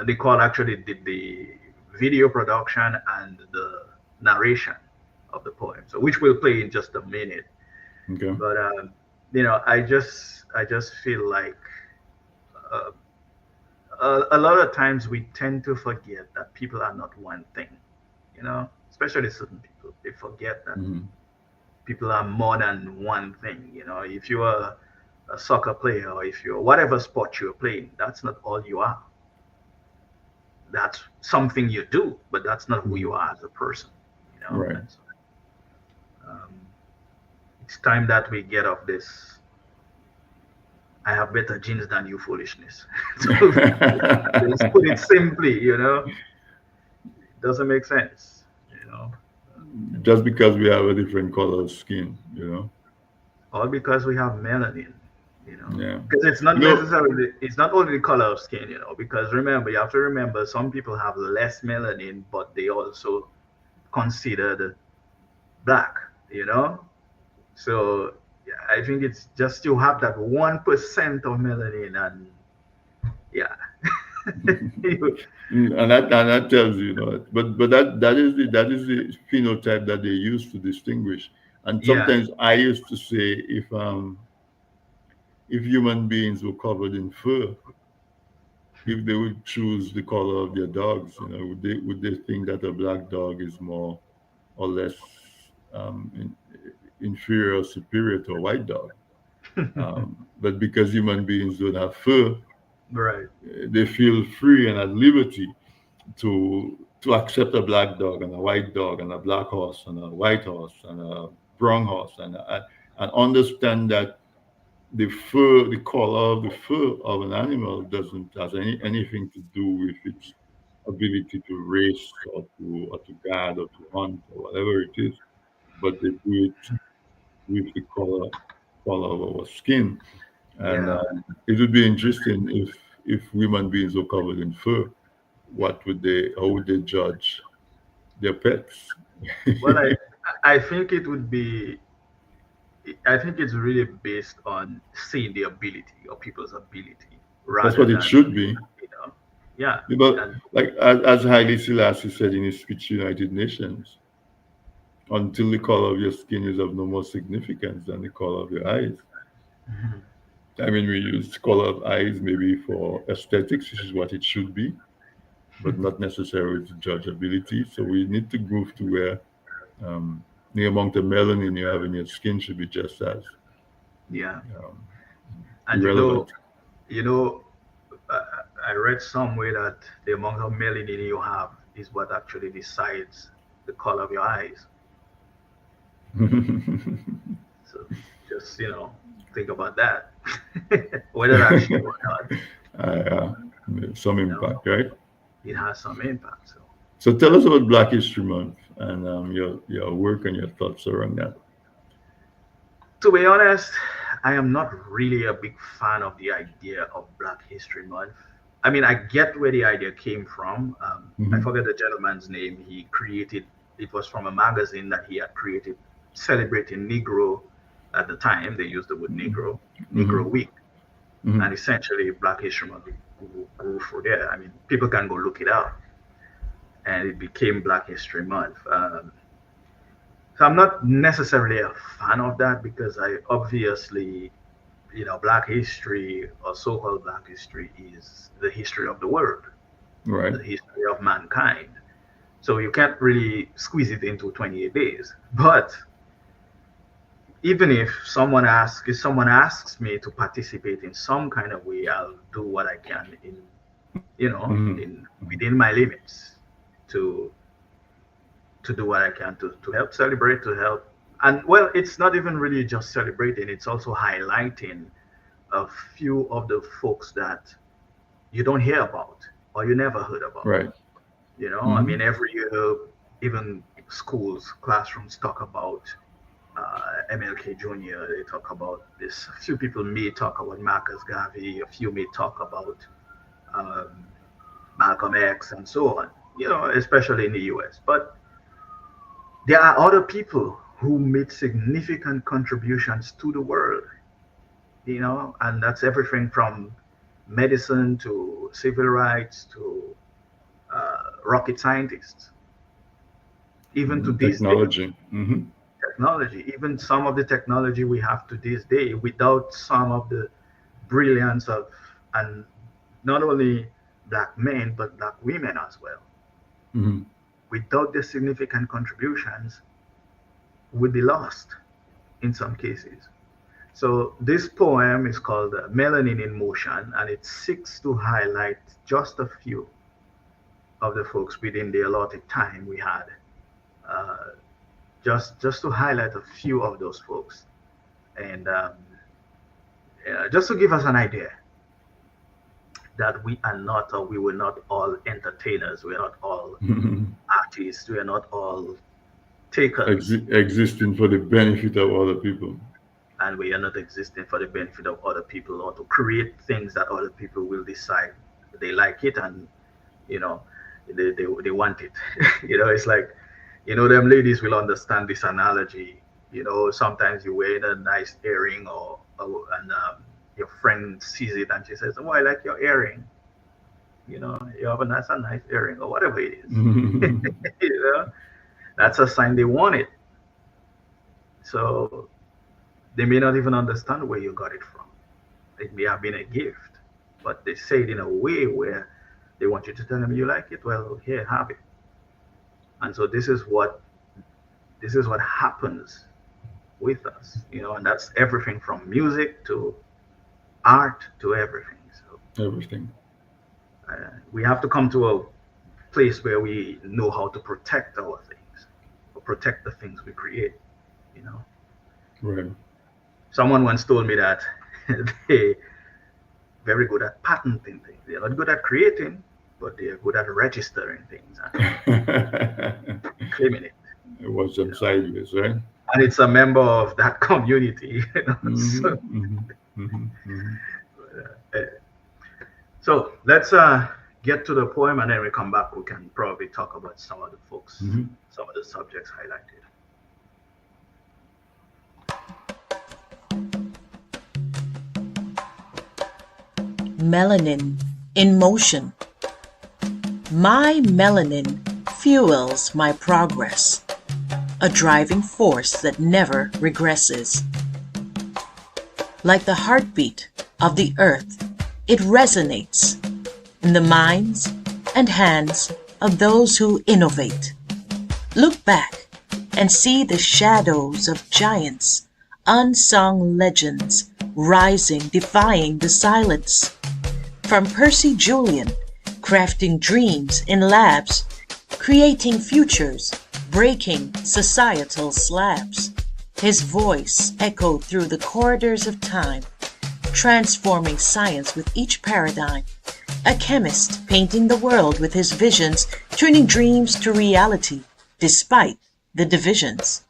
[SPEAKER 6] Nicole actually did the video production and the narration of the poem, so which we'll play in just a minute.
[SPEAKER 1] Okay.
[SPEAKER 6] But I just feel like uh, a lot of times we tend to forget that people are not one thing. Especially certain people, they forget that
[SPEAKER 1] Hmm.
[SPEAKER 6] people are more than one thing. If you're a soccer player or if you're whatever sport you're playing, that's not all you are. That's something you do, but that's not who you
[SPEAKER 1] Hmm.
[SPEAKER 6] are as a person.
[SPEAKER 1] Right.
[SPEAKER 6] And so, um, it's time that we get off this "I have better genes than you" foolishness. So let's put it simply. It doesn't make sense. You know,
[SPEAKER 1] Just because we have a different color of skin, you know.
[SPEAKER 6] all because we have melanin.
[SPEAKER 1] Yeah.
[SPEAKER 6] Because it's not
[SPEAKER 1] You know,
[SPEAKER 6] necessarily, it's not only the color of skin. Because remember, you have to remember, some people have less melanin, but they also considered black. You know, so yeah, I think it's just you have that 1% of melanin, and yeah, You-
[SPEAKER 1] and that tells you, but that is the phenotype that they use to distinguish. And
[SPEAKER 6] yeah,
[SPEAKER 1] sometimes I used to say, if human beings were covered in fur, if they would choose the color of their dogs, would they think that a black dog is more or less inferior or superior to a white dog? But because human beings don't have fur,
[SPEAKER 6] right.
[SPEAKER 1] they feel free and at liberty to accept a black dog and a white dog and a black horse and a white horse and a brown horse and understand that the color of the fur of an animal doesn't has anything to do with its ability to race or to guard or to hunt or whatever it is, but they do it with the color of our skin. And
[SPEAKER 6] Yeah.
[SPEAKER 1] it would be interesting if human beings were covered in fur. How would they judge their pets?
[SPEAKER 6] Well, I think it would be. I think it's really based on seeing the ability or people's ability
[SPEAKER 1] That's
[SPEAKER 6] rather
[SPEAKER 1] what it
[SPEAKER 6] than,
[SPEAKER 1] should be.
[SPEAKER 6] you know, yeah.
[SPEAKER 1] But
[SPEAKER 6] And
[SPEAKER 1] like as Haile Selassie said in his speech to United Nations, until the color of your skin is of no more significance than the color of your eyes.
[SPEAKER 6] Mhm.
[SPEAKER 1] I mean, we use color of eyes maybe for aesthetics, which is what it should be, but not necessarily to judge ability. So we need to move to where the amount of melanin you have in your skin should be just as
[SPEAKER 6] yeah,
[SPEAKER 1] um,
[SPEAKER 6] and
[SPEAKER 1] irrelevant.
[SPEAKER 6] you know, I, I read somewhere that the amount of melanin you have is what actually decides the color of your eyes. So just think about that, whether that's true or not.
[SPEAKER 1] uh, some
[SPEAKER 6] You know,
[SPEAKER 1] impact, right?
[SPEAKER 6] it has some impact. So.
[SPEAKER 1] So tell us about Black History Month and your work and your thoughts around that.
[SPEAKER 6] To be honest, I am not really a big fan of the idea of Black History Month. I mean, I get where the idea came from. I
[SPEAKER 1] Hmm.
[SPEAKER 6] forget the gentleman's name. He created, it was from a magazine that he had created celebrating Negro at the time. They used the word Negro,
[SPEAKER 1] Hmm.
[SPEAKER 6] Negro Week. And
[SPEAKER 1] Hmm.
[SPEAKER 6] essentially, Black History Month grew for there. I mean, people can go look it up. And it became Black History Month. So I'm not necessarily a fan of that because I obviously, Black history or so-called Black history is the history of the world,
[SPEAKER 1] Right.
[SPEAKER 6] the history of mankind. So you can't really squeeze it into 28 days. But even if someone asks me to participate in some kind of way, I'll do what I can
[SPEAKER 1] Hmm.
[SPEAKER 6] in within my limits to do what I can to help celebrate, to help. And well, it's not even really just celebrating, it's also highlighting a few of the folks that you don't hear about or you never heard about.
[SPEAKER 1] Right.
[SPEAKER 6] I
[SPEAKER 1] Hmm.
[SPEAKER 6] mean, every year, even schools, classrooms talk about MLK Jr., they talk about this. A few people may talk about Marcus Garvey, a few may talk about um, Malcolm X, and so on, especially in the US. But there are other people who made significant contributions to the world, and that's everything from medicine to civil rights to rocket scientists, even to this day,
[SPEAKER 1] Technology. Hmm.
[SPEAKER 6] technology, even some of the technology we have to this day, without some of the brilliance of, and not only black men, but black women as well.
[SPEAKER 1] Hmm.
[SPEAKER 6] Without their significant contributions, would be lost in some cases. So this poem is called Melanin in Motion, and it seeks to highlight just a few of the folks within the allotted time we had, uh, just to highlight a few of those folks, and just to give us an idea that we are not, or we were not all entertainers, we are not all artists, we are not all takers,
[SPEAKER 1] Existing for the benefit of other people.
[SPEAKER 6] and we are not existing for the benefit of other people or to create things that other people will decide they like it and you know they want it. It's like, them ladies will understand this analogy. Sometimes you wear a nice earring and your friend sees it and she says, oh, I like your earring. You have a nice earring or whatever it is. you know that's a sign they want it. So they may not even understand where you got it from. It may have been a gift, but they say it in a way where they want you to tell them you like it. Well, here, have it. And so this is what happens with us, and that's everything from music to art to everything. So
[SPEAKER 1] Everything.
[SPEAKER 6] we have to come to a place where we know how to protect our things, or protect the things we create. You know,
[SPEAKER 1] Right.
[SPEAKER 6] someone once told me that they very good at patenting things. They're not good at creating, but they're good at registering things and claiming it.
[SPEAKER 1] Watch
[SPEAKER 6] You
[SPEAKER 1] them
[SPEAKER 6] know,
[SPEAKER 1] sideways, right?
[SPEAKER 6] and it's a member of that community.
[SPEAKER 1] Hmm.
[SPEAKER 6] So,
[SPEAKER 1] Hmm. Hmm. Hmm.
[SPEAKER 6] uh, so let's get to the poem, and then we come back. We can probably talk about some of the folks,
[SPEAKER 1] Hmm.
[SPEAKER 6] some of the subjects highlighted.
[SPEAKER 4] Melanin in motion. My melanin fuels my progress, a driving force that never regresses. Like the heartbeat of the earth, it resonates in the minds and hands of those who innovate. Look back and see the shadows of giants, unsung legends, rising, defying the silence. From Percy Julian, crafting dreams in labs, creating futures, breaking societal slabs. His voice echoed through the corridors of time, transforming science with each paradigm. A chemist painting the world with his visions, turning dreams to reality despite the divisions.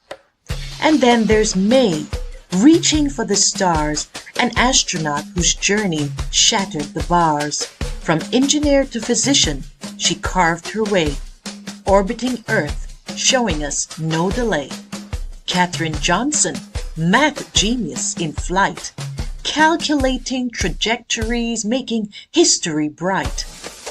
[SPEAKER 4] And then there's May,
[SPEAKER 5] Reaching for the stars, an astronaut whose journey shattered the bars. From engineer to physician, she carved her way, orbiting Earth, showing us no delay. Katherine Johnson, math genius in flight, calculating trajectories, making history bright.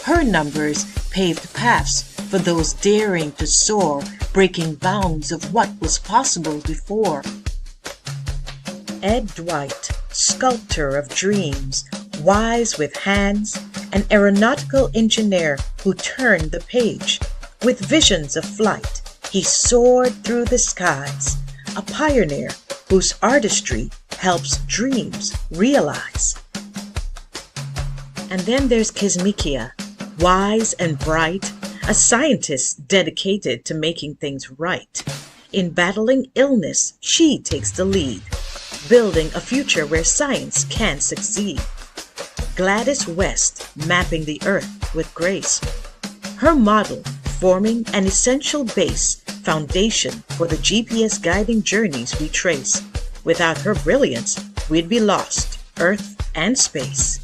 [SPEAKER 5] Her numbers paved paths for those daring to soar, breaking bounds of what was possible before. Ed Dwight, sculptor of dreams, wise with hands, an aeronautical engineer who turned the page. With visions of flight, he soared through the skies, a pioneer whose artistry helps dreams realize. And then there's Kismikia, wise and bright, a scientist dedicated to making things right. In battling illness, she takes the lead, building a future where science can succeed. Gladys West, mapping the earth with grace. Her model, forming an essential base, foundation for the GPS guiding journeys we trace. Without her brilliance, we'd be lost, earth and space.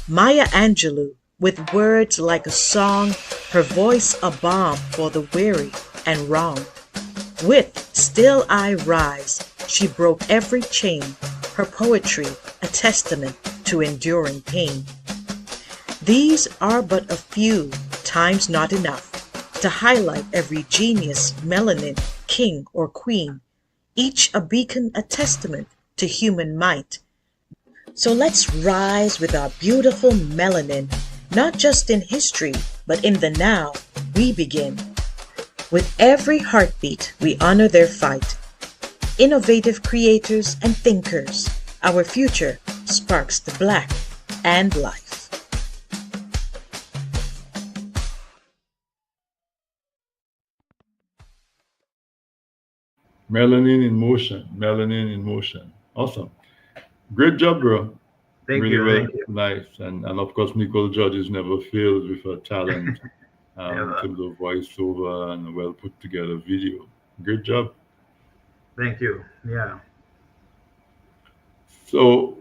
[SPEAKER 5] Maya Angelou, with words like a song, her voice a balm for the weary and wrong. With Still I Rise, she broke every chain, her poetry a testament to enduring pain. These are but a few, times not enough, to highlight every genius, melanin, king or queen, each a beacon, a testament to human might. So let's rise with our beautiful melanin, not just in history, but in the now we begin. With every heartbeat, we honor their fight. Innovative creators and thinkers, our future sparks the black and life.
[SPEAKER 1] Melanin in motion. Melanin in motion. Awesome. Great job, bro.
[SPEAKER 6] Thank
[SPEAKER 1] Really
[SPEAKER 6] you.
[SPEAKER 1] well,
[SPEAKER 6] Thank you.
[SPEAKER 1] nice. And of course, Nicole Judges never fails with her talent in
[SPEAKER 6] Never.
[SPEAKER 1] terms of voiceover and a well put together video. Great job.
[SPEAKER 6] Thank you. Yeah.
[SPEAKER 1] So,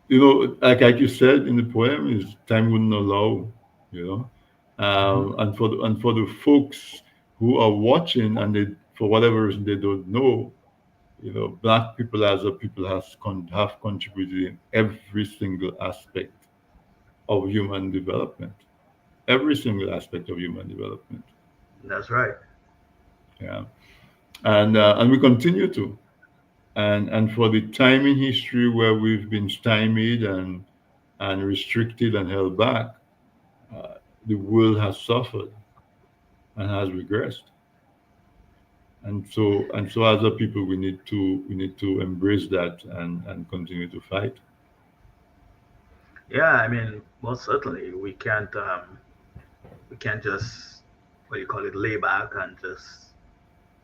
[SPEAKER 1] like you said in the poem, is time wouldn't allow, you know.
[SPEAKER 6] Mhm.
[SPEAKER 1] And for the folks who are watching and they, for whatever reason, they don't know, black people as a people have contributed in every single aspect of human development. Every single aspect of human development.
[SPEAKER 6] That's right.
[SPEAKER 1] Yeah, and we continue to. And for the time in history where we've been stymied and restricted and held back, the world has suffered and has regressed. And so as a people, we need to embrace that and continue to fight.
[SPEAKER 6] Yeah, I mean, most certainly we can't just, what do you call it, lay back and just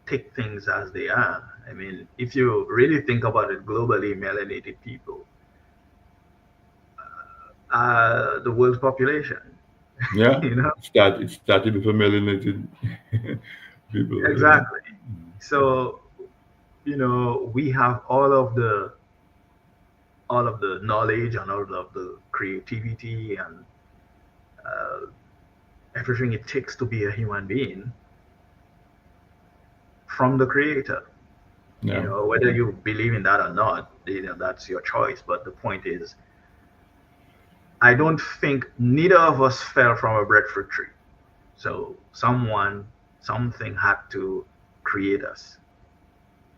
[SPEAKER 6] take things as they are. I mean, if you really think about it globally, melanated people are the world's population.
[SPEAKER 1] Yeah,
[SPEAKER 6] you know
[SPEAKER 1] it started with a melanated people. Yeah.
[SPEAKER 6] exactly. So we have all of the knowledge and all of the creativity and uh, everything it takes to be a human being from the creator.
[SPEAKER 1] Yeah.
[SPEAKER 6] Whether you believe in that or not, that's your choice. But the point is, I don't think neither of us fell from a breadfruit tree. So something had to create us,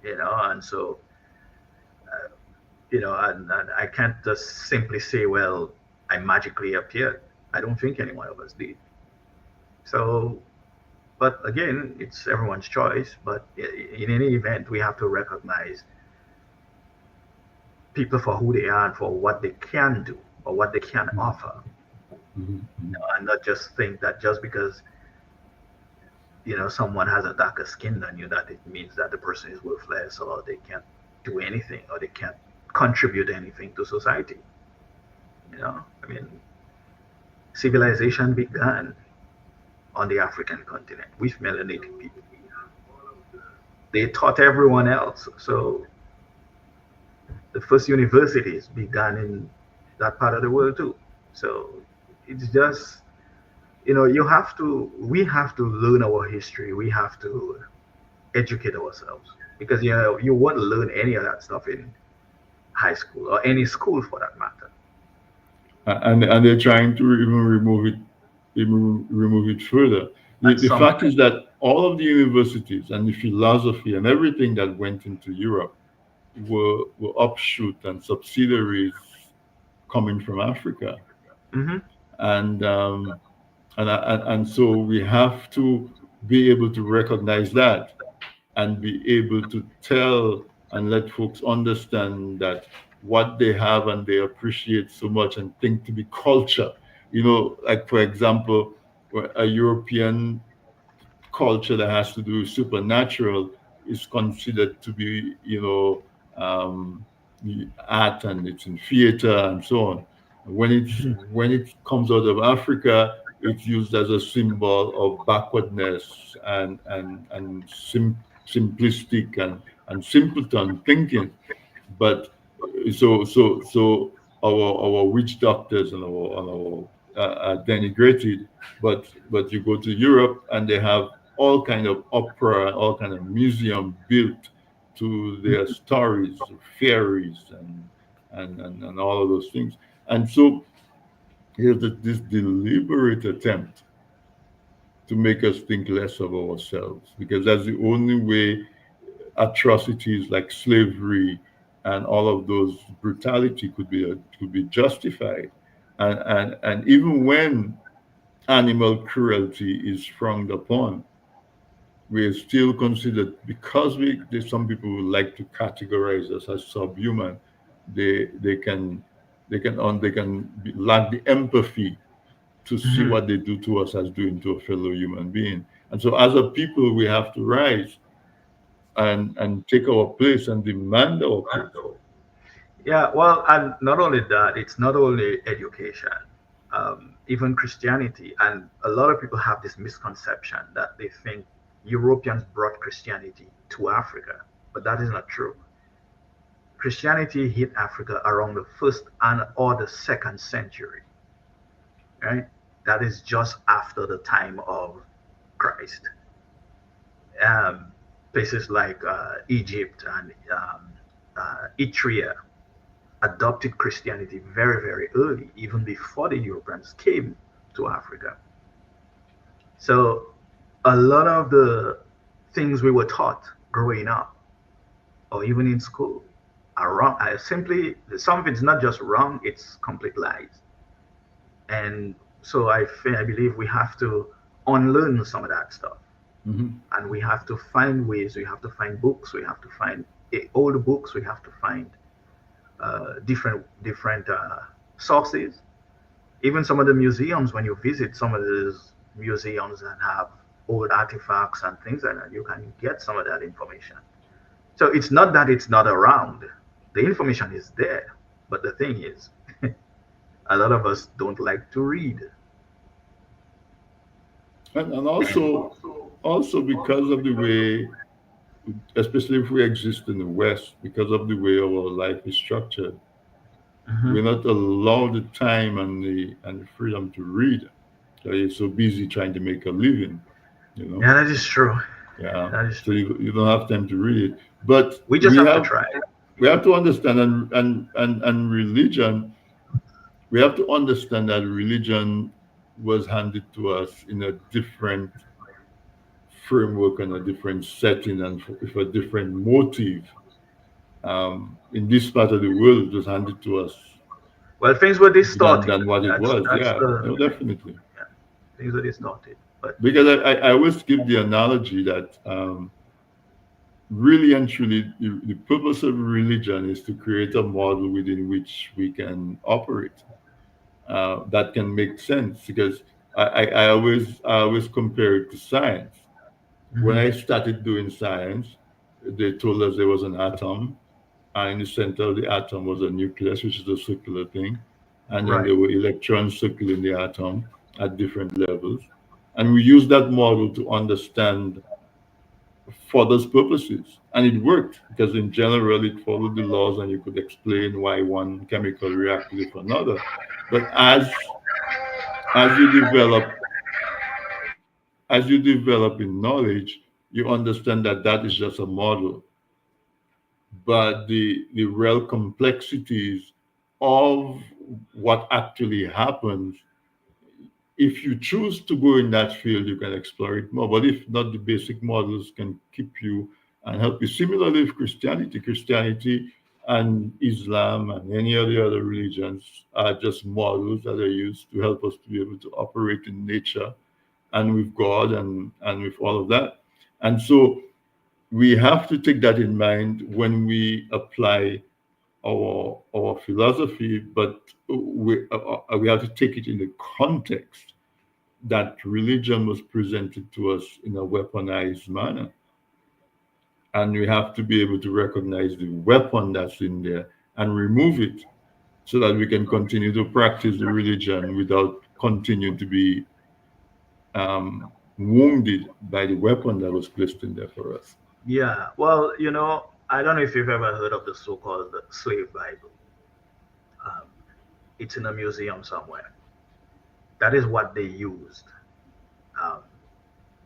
[SPEAKER 6] and so and I can't just simply say, well, I magically appeared. I don't think any one of us did. So, but again, it's everyone's choice. But in any event, we have to recognize people for who they are and for what they can do or what they can offer,
[SPEAKER 1] Mhm.
[SPEAKER 6] and not just think that just because someone has a darker skin than you, that it means that the person is worthless or they can't do anything or they can't contribute anything to society. I mean, civilization began on the African continent with melanated people. they taught everyone else. So the first universities began in that part of the world too. So it's just, we have to learn our history. We have to educate ourselves because you won't learn any of that stuff in high school or any school for that matter.
[SPEAKER 1] And they're trying to even remove it further.
[SPEAKER 6] And
[SPEAKER 1] The
[SPEAKER 6] some,
[SPEAKER 1] fact is that all of the universities and the philosophy and everything that went into Europe were offshoot and subsidiaries coming from Africa,
[SPEAKER 6] hmm
[SPEAKER 1] and and so we have to be able to recognize that and be able to tell and let folks understand that what they have and they appreciate so much and think to be culture. Like for example, a European culture that has to do with supernatural is considered to be, art, and it's in theater and so on. When it comes out of Africa, it's used as a symbol of backwardness and simplistic and simpleton thinking. But so our witch doctors and our are denigrated, but you go to Europe and they have all kind of opera, all kind of museum built to their stories, fairies, and all of those things. And so here's this deliberate attempt to make us think less of ourselves, because that's the only way atrocities like slavery and all of those brutality could be justified. And even when animal cruelty is frowned upon, we are still considered, because there's some people who like to categorize us as subhuman. They can lack the empathy to see
[SPEAKER 6] Mhm.
[SPEAKER 1] what they do to us as doing to a fellow human being. And so as a people, we have to rise and take our place and demand our place.
[SPEAKER 6] Yeah, well, and not only that, it's not only education, even Christianity. And a lot of people have this misconception that they think Europeans brought Christianity to Africa, but that is not true. Christianity hit Africa around the first and or the second century, right? That is just after the time of Christ. Um, Places like Egypt and Eritrea adopted Christianity very, very early, even before the Europeans came to Africa. So a lot of the things we were taught growing up, or even in school, are wrong. I simply, some of it's not just wrong; it's complete lies. And so I believe we have to unlearn some of that stuff,
[SPEAKER 1] Mhm.
[SPEAKER 6] and we have to find ways. We have to find books. We have to find old books. We have to find different sources. Even some of the museums, when you visit some of those museums that have old artifacts and things like that, you can get some of that information. So it's not that it's not around. The information is there. But the thing is, a lot of us don't like to read.
[SPEAKER 1] And also because of the way, especially if we exist in the West, because of the way our life is structured,
[SPEAKER 6] Mhm.
[SPEAKER 1] we're not allowed the time and the freedom to read. So you're so busy trying to make a living, you know.
[SPEAKER 6] Yeah, that is true.
[SPEAKER 1] Yeah.
[SPEAKER 6] That is
[SPEAKER 1] So
[SPEAKER 6] true.
[SPEAKER 1] you don't have time to read it. But
[SPEAKER 6] We just
[SPEAKER 1] we
[SPEAKER 6] have to
[SPEAKER 1] have
[SPEAKER 6] try.
[SPEAKER 1] we have to understand, and religion, we have to understand that religion was handed to us in a different framework and a different setting and with a different motive. In this part of the world, it was handed to us
[SPEAKER 6] Well, things were
[SPEAKER 1] than,
[SPEAKER 6] distorted.
[SPEAKER 1] than what it was.
[SPEAKER 6] That's
[SPEAKER 1] Yeah,
[SPEAKER 6] the
[SPEAKER 1] no, definitely.
[SPEAKER 6] yeah, things were distorted. But
[SPEAKER 1] Because I always give the analogy that really and truly, the purpose of religion is to create a model within which we can operate, that can make sense. Because I always compare it to science. When
[SPEAKER 6] mhm,
[SPEAKER 1] I started doing science, they told us there was an atom, and in the center of the atom was a nucleus, which is a circular thing, and then
[SPEAKER 6] right.
[SPEAKER 1] there were electrons circling the atom at different levels, and we use that model to understand for those purposes. And it worked because in general it followed the laws and you could explain why one chemical reacted with another. But as you develop as you develop in knowledge, you understand that that is just a model. But the real complexities of what actually happens, if you choose to go in that field, you can explore it more. But if not, the basic models can keep you and help you. Similarly, with Christianity and Islam and any of the other religions are just models that are used to help us to be able to operate in nature and with God and with all of that. And so we have to take that in mind when we apply our philosophy, but we have to take it in the context that religion was presented to us in a weaponized manner. And we have to be able to recognize the weapon that's in there and remove it so that we can continue to practice the religion without continuing to be wounded by the weapon that was placed in there for us.
[SPEAKER 6] Yeah, well, I don't know if you've ever heard of the so-called slave Bible. Um, it's in a museum somewhere. That is what they used um,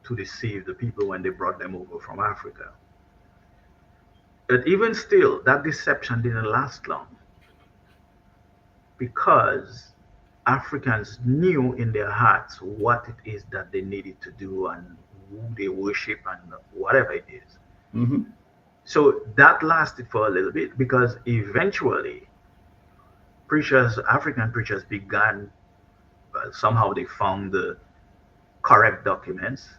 [SPEAKER 6] to deceive the people when they brought them over from Africa. But even still, that deception didn't last long because Africans knew in their hearts what it is that they needed to do and who they worship and whatever it is.
[SPEAKER 1] Hmm.
[SPEAKER 6] So that lasted for a little bit because eventually African preachers began, somehow they found the correct documents.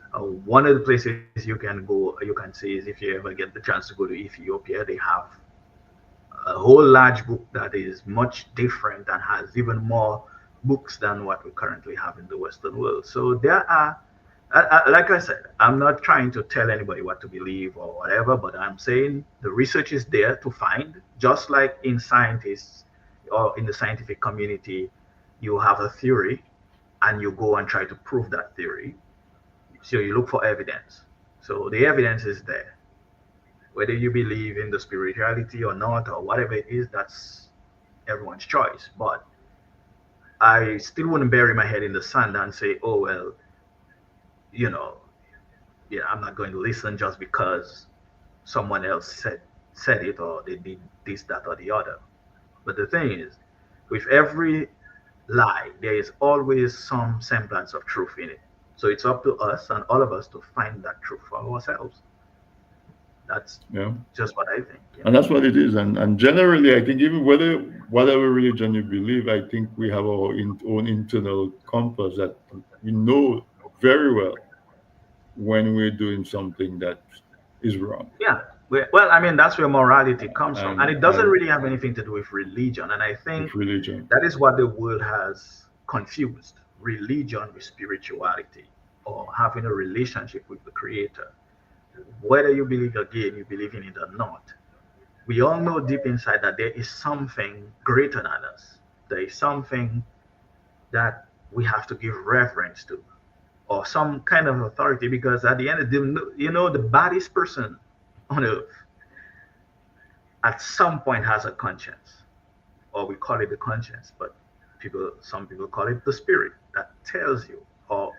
[SPEAKER 6] One of the places you can go, you can see is if you ever get the chance to go to Ethiopia, they have a whole large book that is much different and has even more books than what we currently have in the Western world. So there are, like I said, I'm not trying to tell anybody what to believe or whatever, but I'm saying the research is there to find, just like in scientists or in the scientific community, you have a theory and you go and try to prove that theory. So you look for evidence. So the evidence is there. Whether you believe in the spirituality or not, or whatever it is, that's everyone's choice. But I still wouldn't bury my head in the sand and say, oh, well, you know, yeah, I'm not going to listen just because someone else said it or they did this, that, or the other. But the thing is, with every lie, there is always some semblance of truth in it. So it's up to us and all of us to find that truth for ourselves. That's
[SPEAKER 1] Yeah.
[SPEAKER 6] just what I think.
[SPEAKER 1] And that's what it is. And generally, I think even whatever religion you believe, I think we have our own internal compass that we know very well when we're doing something that is wrong.
[SPEAKER 6] Yeah. Well, I mean, that's where morality comes from. And it doesn't
[SPEAKER 1] And
[SPEAKER 6] really have anything to do with religion. And I think
[SPEAKER 1] with religion.
[SPEAKER 6] that is what the world has confused religion with spirituality or having a relationship with the Creator. Whether you believe again, you believe in it or not, we all know deep inside that there is something greater than us. There is something that we have to give reverence to or some kind of authority because at the end of the baddest person on earth at some point has a conscience, or we call it the conscience, but some people call it the spirit that tells you or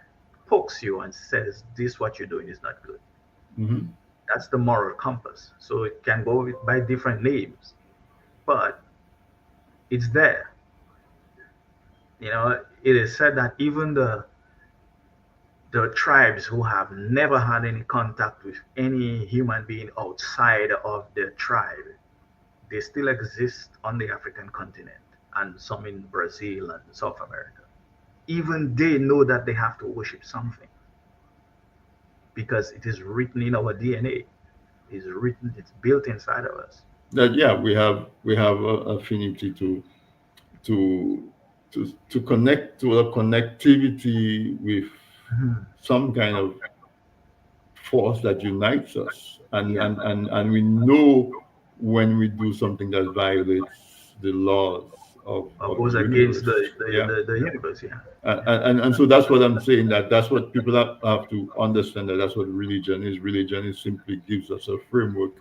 [SPEAKER 6] pokes you and says this what you're doing is not good.
[SPEAKER 1] Hmm.
[SPEAKER 6] That's the moral compass. So it can go by different names, but it's there. It is said that even the tribes who have never had any contact with any human being outside of their tribe, they still exist on the African continent and some in Brazil and South America. Even they know that they have to worship something because it is written in our DNA. It's written, it's built inside of us.
[SPEAKER 1] That yeah, we have a affinity to to connect to a connectivity with
[SPEAKER 6] Mhm.
[SPEAKER 1] some kind of force that unites us,
[SPEAKER 6] Yeah.
[SPEAKER 1] and we know when we do something that violates the laws of the
[SPEAKER 6] goes against
[SPEAKER 1] universe. Yeah.
[SPEAKER 6] the universe. Yeah.
[SPEAKER 1] And so that's what I'm saying, that's what people have to understand, that's what religion is. Religion is simply gives us a framework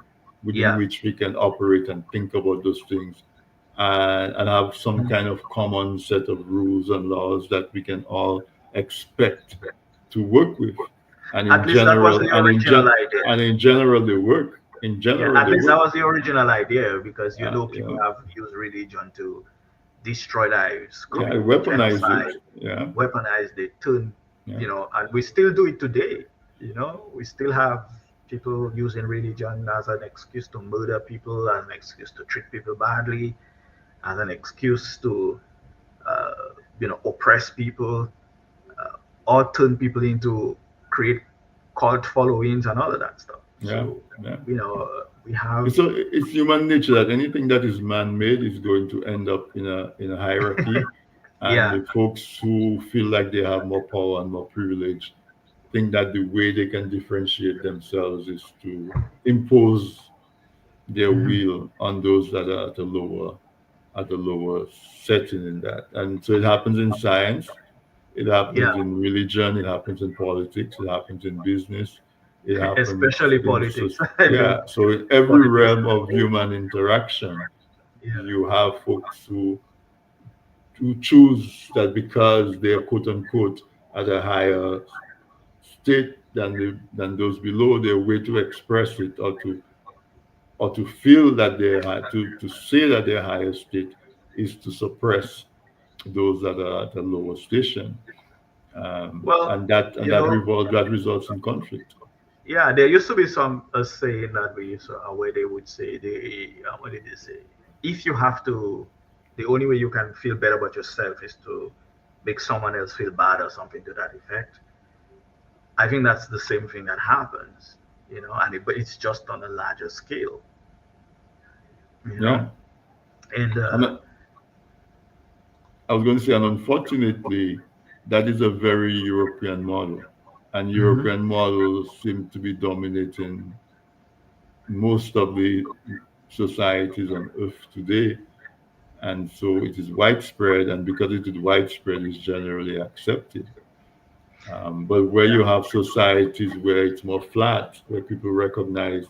[SPEAKER 1] within
[SPEAKER 6] Yeah.
[SPEAKER 1] which we can operate and think about those things, and have some kind of common set of rules and laws that we can all expect to work with. And
[SPEAKER 6] At
[SPEAKER 1] in
[SPEAKER 6] least that was
[SPEAKER 1] general,
[SPEAKER 6] the original idea.
[SPEAKER 1] and in general they work. In
[SPEAKER 6] Yeah,
[SPEAKER 1] general
[SPEAKER 6] at
[SPEAKER 1] they
[SPEAKER 6] least that
[SPEAKER 1] work.
[SPEAKER 6] was the original idea, because
[SPEAKER 1] You
[SPEAKER 6] people
[SPEAKER 1] know,
[SPEAKER 6] have used religion to destroy lives,
[SPEAKER 1] yeah,
[SPEAKER 6] commit
[SPEAKER 1] weaponize it.
[SPEAKER 6] genocide,
[SPEAKER 1] Yeah,
[SPEAKER 6] weaponize it, turn,
[SPEAKER 1] yeah,
[SPEAKER 6] and we still do it today. We still have people using religion as an excuse to murder people, as an excuse to treat people badly, as an excuse to, uh, oppress people, or turn people into create cult followings and all of that stuff.
[SPEAKER 1] yeah,
[SPEAKER 6] So,
[SPEAKER 1] yeah.
[SPEAKER 6] we have,
[SPEAKER 1] So it's human nature that anything that is man-made is going to end up in a hierarchy, and
[SPEAKER 6] yeah.
[SPEAKER 1] the folks who feel like they have more power and more privilege think that the way they can differentiate themselves is to impose their
[SPEAKER 6] Mhm.
[SPEAKER 1] will on those that are at a lower setting in that. And so it happens in science, it
[SPEAKER 6] Yeah,
[SPEAKER 1] happens in religion, it happens in politics, it happens in business, it happens
[SPEAKER 6] especially
[SPEAKER 1] in
[SPEAKER 6] politics. I mean,
[SPEAKER 1] yeah. So in every
[SPEAKER 6] politics.
[SPEAKER 1] realm of human interaction,
[SPEAKER 6] Yeah.
[SPEAKER 1] you have folks who choose that because they are quote unquote at a higher state than those below, their way to express it or to feel that to say that their higher state is to suppress those that are at a lower station,
[SPEAKER 6] Well,
[SPEAKER 1] and that results in conflict.
[SPEAKER 6] yeah, there used to be some a saying that we used to, where they would say, what did they say? If you have to, the only way you can feel better about yourself is to make someone else feel bad or something to that effect. I think that's the same thing that happens, but it's just on a larger scale, you know,
[SPEAKER 1] Yeah,
[SPEAKER 6] and
[SPEAKER 1] and I was going to say, and unfortunately, that is a very European model, and
[SPEAKER 6] mhm.
[SPEAKER 1] European models seem to be dominating most of the societies on Earth today. And so it is widespread, and because it is widespread, it's generally accepted. But where
[SPEAKER 6] Yeah.
[SPEAKER 1] you have societies where it's more flat, where people recognize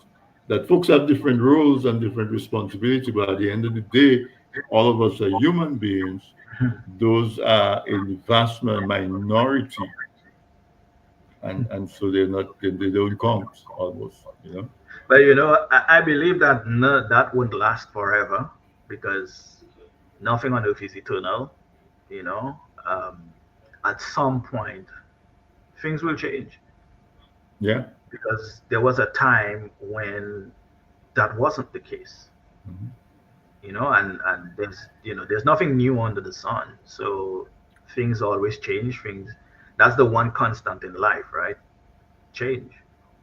[SPEAKER 1] that folks have different roles and different responsibility, but at the end of the day, all of us are human beings. Those are a vast minority, and so they don't count almost.
[SPEAKER 6] But I believe that that won't last forever, because nothing on earth is eternal. You know, um, at some point things will change,
[SPEAKER 1] Yeah.
[SPEAKER 6] because there was a time when that wasn't the case.
[SPEAKER 1] Mhm.
[SPEAKER 6] And there's nothing new under the sun. So things always change. That's the one constant in life, right? Change,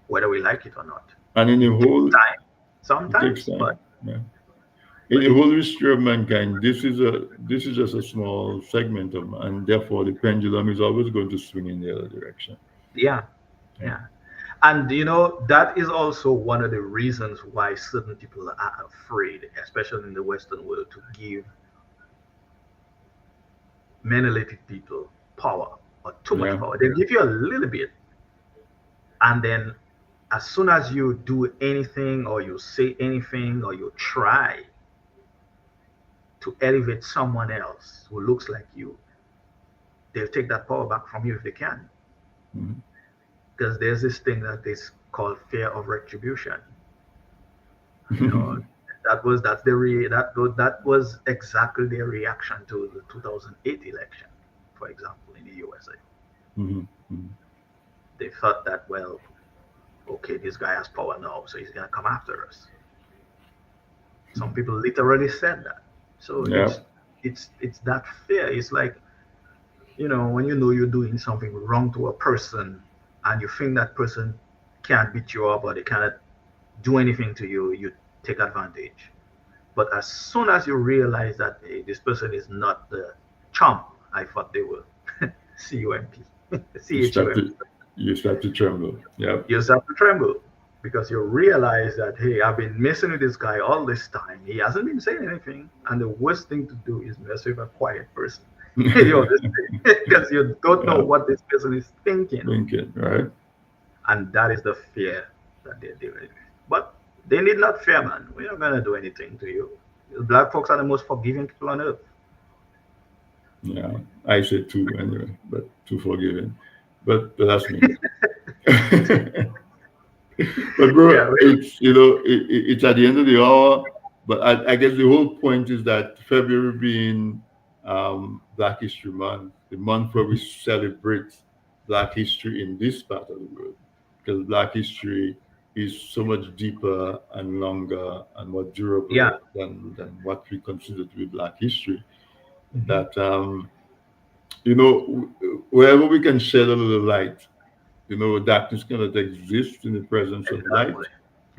[SPEAKER 6] whether we like it or not.
[SPEAKER 1] And in the
[SPEAKER 6] It takes
[SPEAKER 1] whole,
[SPEAKER 6] time
[SPEAKER 1] it takes
[SPEAKER 6] sometimes, but
[SPEAKER 1] time. Yeah. In
[SPEAKER 6] but
[SPEAKER 1] the
[SPEAKER 6] it
[SPEAKER 1] whole history of mankind, this is just a small segment of, and therefore the pendulum is always going to swing in the other direction.
[SPEAKER 6] yeah,
[SPEAKER 1] Yeah.
[SPEAKER 6] yeah. And that is also one of the reasons why certain people are afraid, especially in the Western world, to give monolithic people power, or too much
[SPEAKER 1] Yeah.
[SPEAKER 6] power. They give you a little bit, and then as soon as you do anything, or you say anything, or you try to elevate someone else who looks like you, they'll take that power back from you if they can.
[SPEAKER 1] Mhm.
[SPEAKER 6] Because there's this thing that is called fear of retribution. You know, that was exactly their reaction to the 2008 election, for example, in the USA.
[SPEAKER 1] Mhm. Mhm.
[SPEAKER 6] They thought that, well, okay, this guy has power now, so he's gonna come after us. Some people literally said that. So
[SPEAKER 1] Yeah.
[SPEAKER 6] it's that fear. It's like, when you're doing something wrong to a person, and you think that person can't beat you up, or they cannot do anything to you, you take advantage. But as soon as you realize that, hey, this person is not the chump I thought they were, CUMP,
[SPEAKER 1] You start
[SPEAKER 6] CHUMP,
[SPEAKER 1] to you start to tremble. Yeah.
[SPEAKER 6] you start to tremble. because you realize that, hey, I've been messing with this guy all this time. He hasn't been saying anything, and the worst thing to do is mess with a quiet person. You understand? Because you don't know
[SPEAKER 1] Yeah,
[SPEAKER 6] what this person is thinking,
[SPEAKER 1] thinking, right?
[SPEAKER 6] and that is the fear that they're dealing with. But they need not fear, man. We're not gonna do anything to you. Black folks are the most forgiving people on earth.
[SPEAKER 1] Yeah, I say two anyway, but too forgiving. But that's me. But
[SPEAKER 6] Yeah,
[SPEAKER 1] bro, it's it's at the end of the hour. But I guess the whole point is that February being Black History Month, the month where we celebrate Black history in this part of the world, because Black history is so much deeper and longer and more
[SPEAKER 6] yeah.
[SPEAKER 1] durable than what we consider to be Black history.
[SPEAKER 6] Mhm.
[SPEAKER 1] That wherever we can shed a little light, darkness cannot exist in the presence of light.
[SPEAKER 6] Exactly.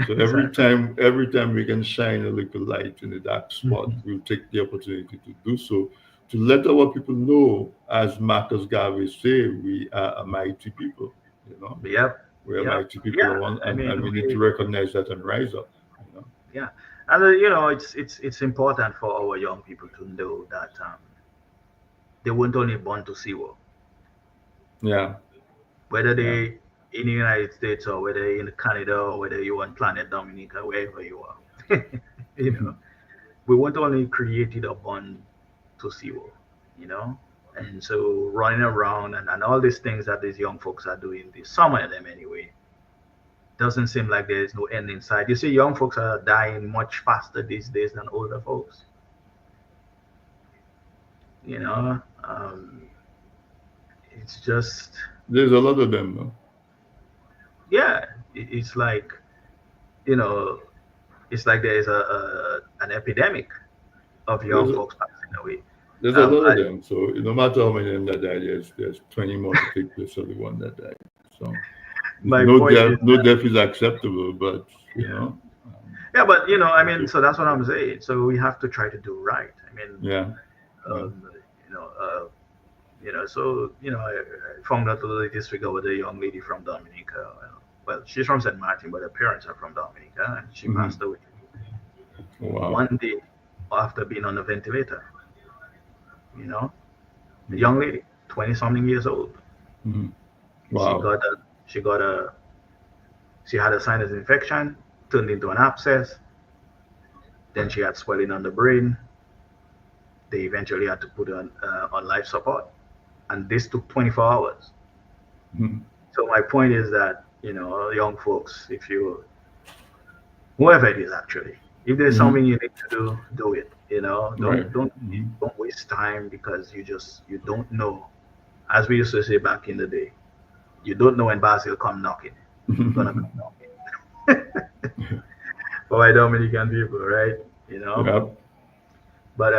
[SPEAKER 1] So
[SPEAKER 6] Exactly.
[SPEAKER 1] every time we can shine a little light in the dark spot,
[SPEAKER 6] Mhm.
[SPEAKER 1] we'll take the opportunity to do so, to let our people know, as Marcus Garvey say, we are a mighty people. You know,
[SPEAKER 6] Yep.
[SPEAKER 1] we're a
[SPEAKER 6] Yep.
[SPEAKER 1] mighty people,
[SPEAKER 6] Yeah.
[SPEAKER 1] and, one-
[SPEAKER 6] I
[SPEAKER 1] and,
[SPEAKER 6] mean,
[SPEAKER 1] and we need to recognize that and rise up. You know,
[SPEAKER 6] yeah, and it's important for our young people to know that they weren't only born to see war,
[SPEAKER 1] yeah,
[SPEAKER 6] whether
[SPEAKER 1] yeah.
[SPEAKER 6] they in the United States or whether in Canada or whether you on planet Dominica, wherever you are. you know, we weren't only created or born to see war, you know. And so running around and all these things that these young folks are doing, some of them anyway, doesn't seem like there is no end in sight. You see, young folks are dying much faster these days than older folks. You know, it's just,
[SPEAKER 1] There's a lot of them, though.
[SPEAKER 6] yeah, it's like, you know, it's like there is an epidemic of young
[SPEAKER 1] There's a,
[SPEAKER 6] folks passing away.
[SPEAKER 1] there's a lot
[SPEAKER 6] I,
[SPEAKER 1] of them. So no matter how many of them that died, there's 20 more to take place of the one that died. So
[SPEAKER 6] my point is
[SPEAKER 1] no
[SPEAKER 6] that,
[SPEAKER 1] death is acceptable, but
[SPEAKER 6] yeah, yeah, but I mean, so that's what I'm saying. So we have to try to do right. I mean,
[SPEAKER 1] yeah, yeah.
[SPEAKER 6] um, you know, so I found out a little this week about a young lady from Dominica. Well, she's from St. Martin, but her parents are from Dominica, and she
[SPEAKER 1] Hmm.
[SPEAKER 6] passed away
[SPEAKER 1] Wow.
[SPEAKER 6] one day after being on a ventilator. You know, a
[SPEAKER 1] Hmm.
[SPEAKER 6] young lady, 20 something years old.
[SPEAKER 1] Hmm.
[SPEAKER 6] She
[SPEAKER 1] Wow.
[SPEAKER 6] got a, she got a, she had a sinus infection, turned into an abscess. Then she had swelling on the brain. They eventually had to put her on life support, and this took 24 hours.
[SPEAKER 1] Hmm.
[SPEAKER 6] So my point is that young folks, if you whoever it is actually, if there's
[SPEAKER 1] Hmm.
[SPEAKER 6] something you need to do, do it.
[SPEAKER 1] Right. Hmm.
[SPEAKER 6] Don't waste time because you don't know. As we used to say back in the day, you don't know when Basil come knocking. Gonna come knocking. For my Dominican people, right? You know.
[SPEAKER 1] Yeah.
[SPEAKER 6] But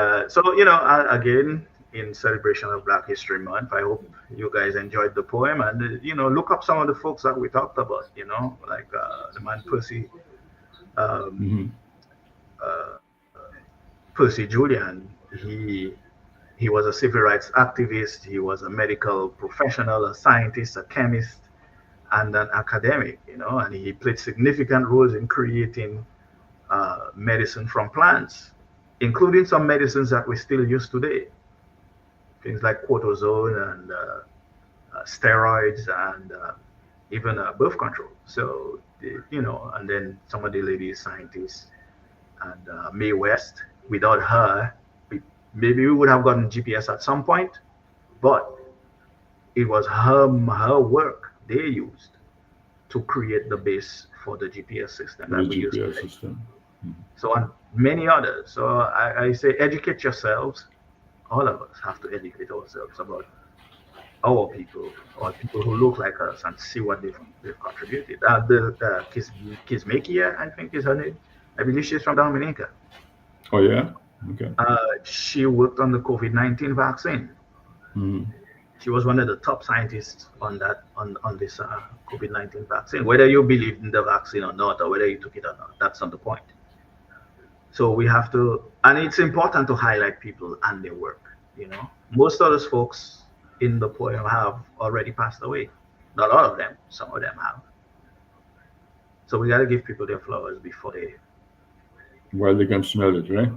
[SPEAKER 6] again, in celebration of Black History Month, I hope you guys enjoyed the poem and look up some of the folks that we talked about. Like the man um,
[SPEAKER 1] Hmm.
[SPEAKER 6] uh, Percy Julian. He was a civil rights activist. He was a medical professional, a scientist, a chemist, and an academic. And he played significant roles in creating medicine from plants, including some medicines that we still use today, things like cortisone and steroids and even birth control. So, and then some of the ladies scientists and Mae West. Without her, maybe we would have gotten GPS at some point, but it was her work they used to create the base for the GPS system
[SPEAKER 1] For the
[SPEAKER 6] that we use
[SPEAKER 1] GPS
[SPEAKER 6] today.
[SPEAKER 1] system.
[SPEAKER 6] So and many others. So I say educate yourselves. All of us have to educate ourselves about our people or people who look like us and see what they've contributed. The Kismekia, I think is her name. I believe she's from Dominica.
[SPEAKER 1] Oh yeah. Okay.
[SPEAKER 6] She worked on the COVID-19 vaccine.
[SPEAKER 1] Hmm.
[SPEAKER 6] She was one of the top scientists on this COVID-19 vaccine. Whether you believe in the vaccine or not, or whether you took it or not, that's not the point. So we have to, and it's important to highlight people and their work. Most of those folks in the poem have already passed away. Not all of them, some of them have. So we got to give people their flowers before
[SPEAKER 1] While they can smell it, right?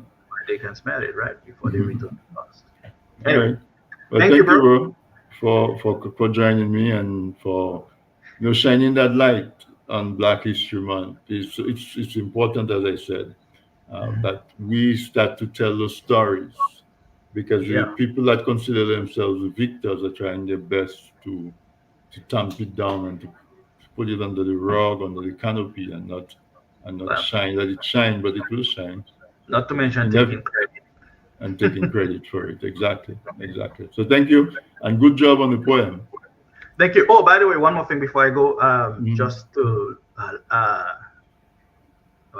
[SPEAKER 6] they can smell it, right? Before they return to us.
[SPEAKER 1] All
[SPEAKER 6] Anyway,
[SPEAKER 1] right. Well,
[SPEAKER 6] thank you,
[SPEAKER 1] thank you,
[SPEAKER 6] bro.
[SPEAKER 1] bro, for joining me and for shining that light on Black History Month. It's important, as I said, that we start to tell those stories because the
[SPEAKER 6] Yeah.
[SPEAKER 1] people that consider themselves victors are trying their best to tamp it down and to put it under the rug, under the canopy, and not
[SPEAKER 6] Well,
[SPEAKER 1] shine. Let it shine, but it will shine.
[SPEAKER 6] not to mention
[SPEAKER 1] In every,
[SPEAKER 6] taking credit.
[SPEAKER 1] and taking credit for it. Exactly, exactly. So thank you, and good job on the poem.
[SPEAKER 6] Thank you. Oh, by the way, one more thing before I go,
[SPEAKER 1] Mhm.
[SPEAKER 6] just to what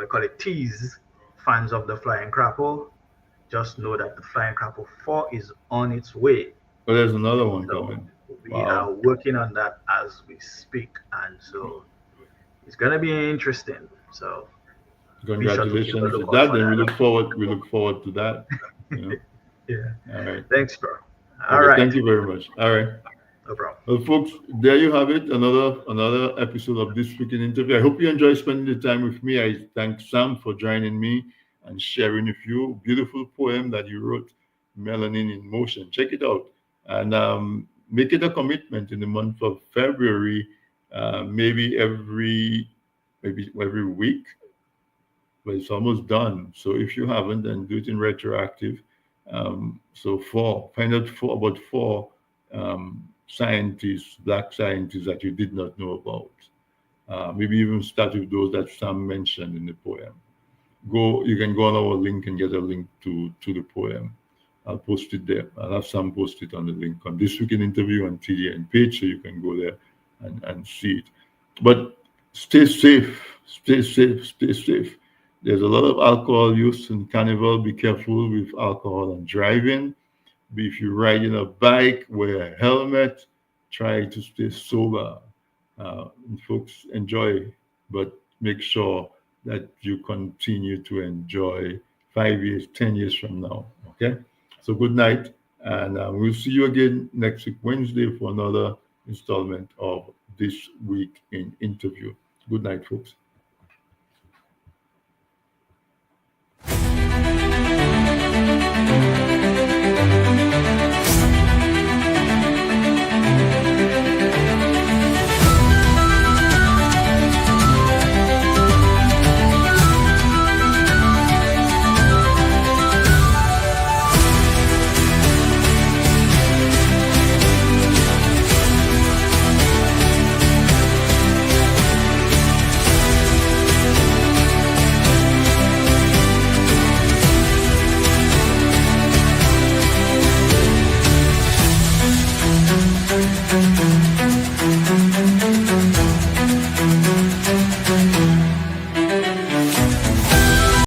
[SPEAKER 6] I call it, tease fans of the Flying Crapple. Just know that the Flying Crapple 4 is on its way.
[SPEAKER 1] But there's another one
[SPEAKER 6] So
[SPEAKER 1] coming.
[SPEAKER 6] we are
[SPEAKER 1] Wow!
[SPEAKER 6] working on that as we speak, and so it's gonna be interesting. So be sure to keep a
[SPEAKER 1] Congratulations to
[SPEAKER 6] lookout
[SPEAKER 1] that.
[SPEAKER 6] for
[SPEAKER 1] Then we
[SPEAKER 6] that.
[SPEAKER 1] look forward. We look forward to that. You know.
[SPEAKER 6] Yeah.
[SPEAKER 1] All right.
[SPEAKER 6] Thanks, bro. All
[SPEAKER 1] Okay.
[SPEAKER 6] right.
[SPEAKER 1] Thank you very much. All right.
[SPEAKER 6] No problem.
[SPEAKER 1] Well, folks, there you have it. Another episode of this week in interview. I hope you enjoy spending the time with me. I thank Sam for joining me and sharing with you beautiful poem that you wrote, "Melanin in Motion." Check it out and make it a commitment in the month of February. Maybe every week, but it's almost done. So if you haven't, then do it in retroactive. So find out about four scientists, black scientists that you did not know about. Maybe even start with those that Sam mentioned in the poem. You can go on our link and get a link to the poem. I'll post it there. I'll have Sam post it on the link on This Week in Interview on TDN page, so you can go there and see it. But stay safe, stay safe, stay safe. There's a lot of alcohol use in Carnival. Be careful with alcohol and driving. If you're riding a bike, wear a helmet. Try to stay sober. And folks, enjoy, but make sure that you continue to enjoy 5 years, 10 years from now. Okay? So good night. And we'll see you again next week, Wednesday, for another installment of This Week in Interview. Good night, folks.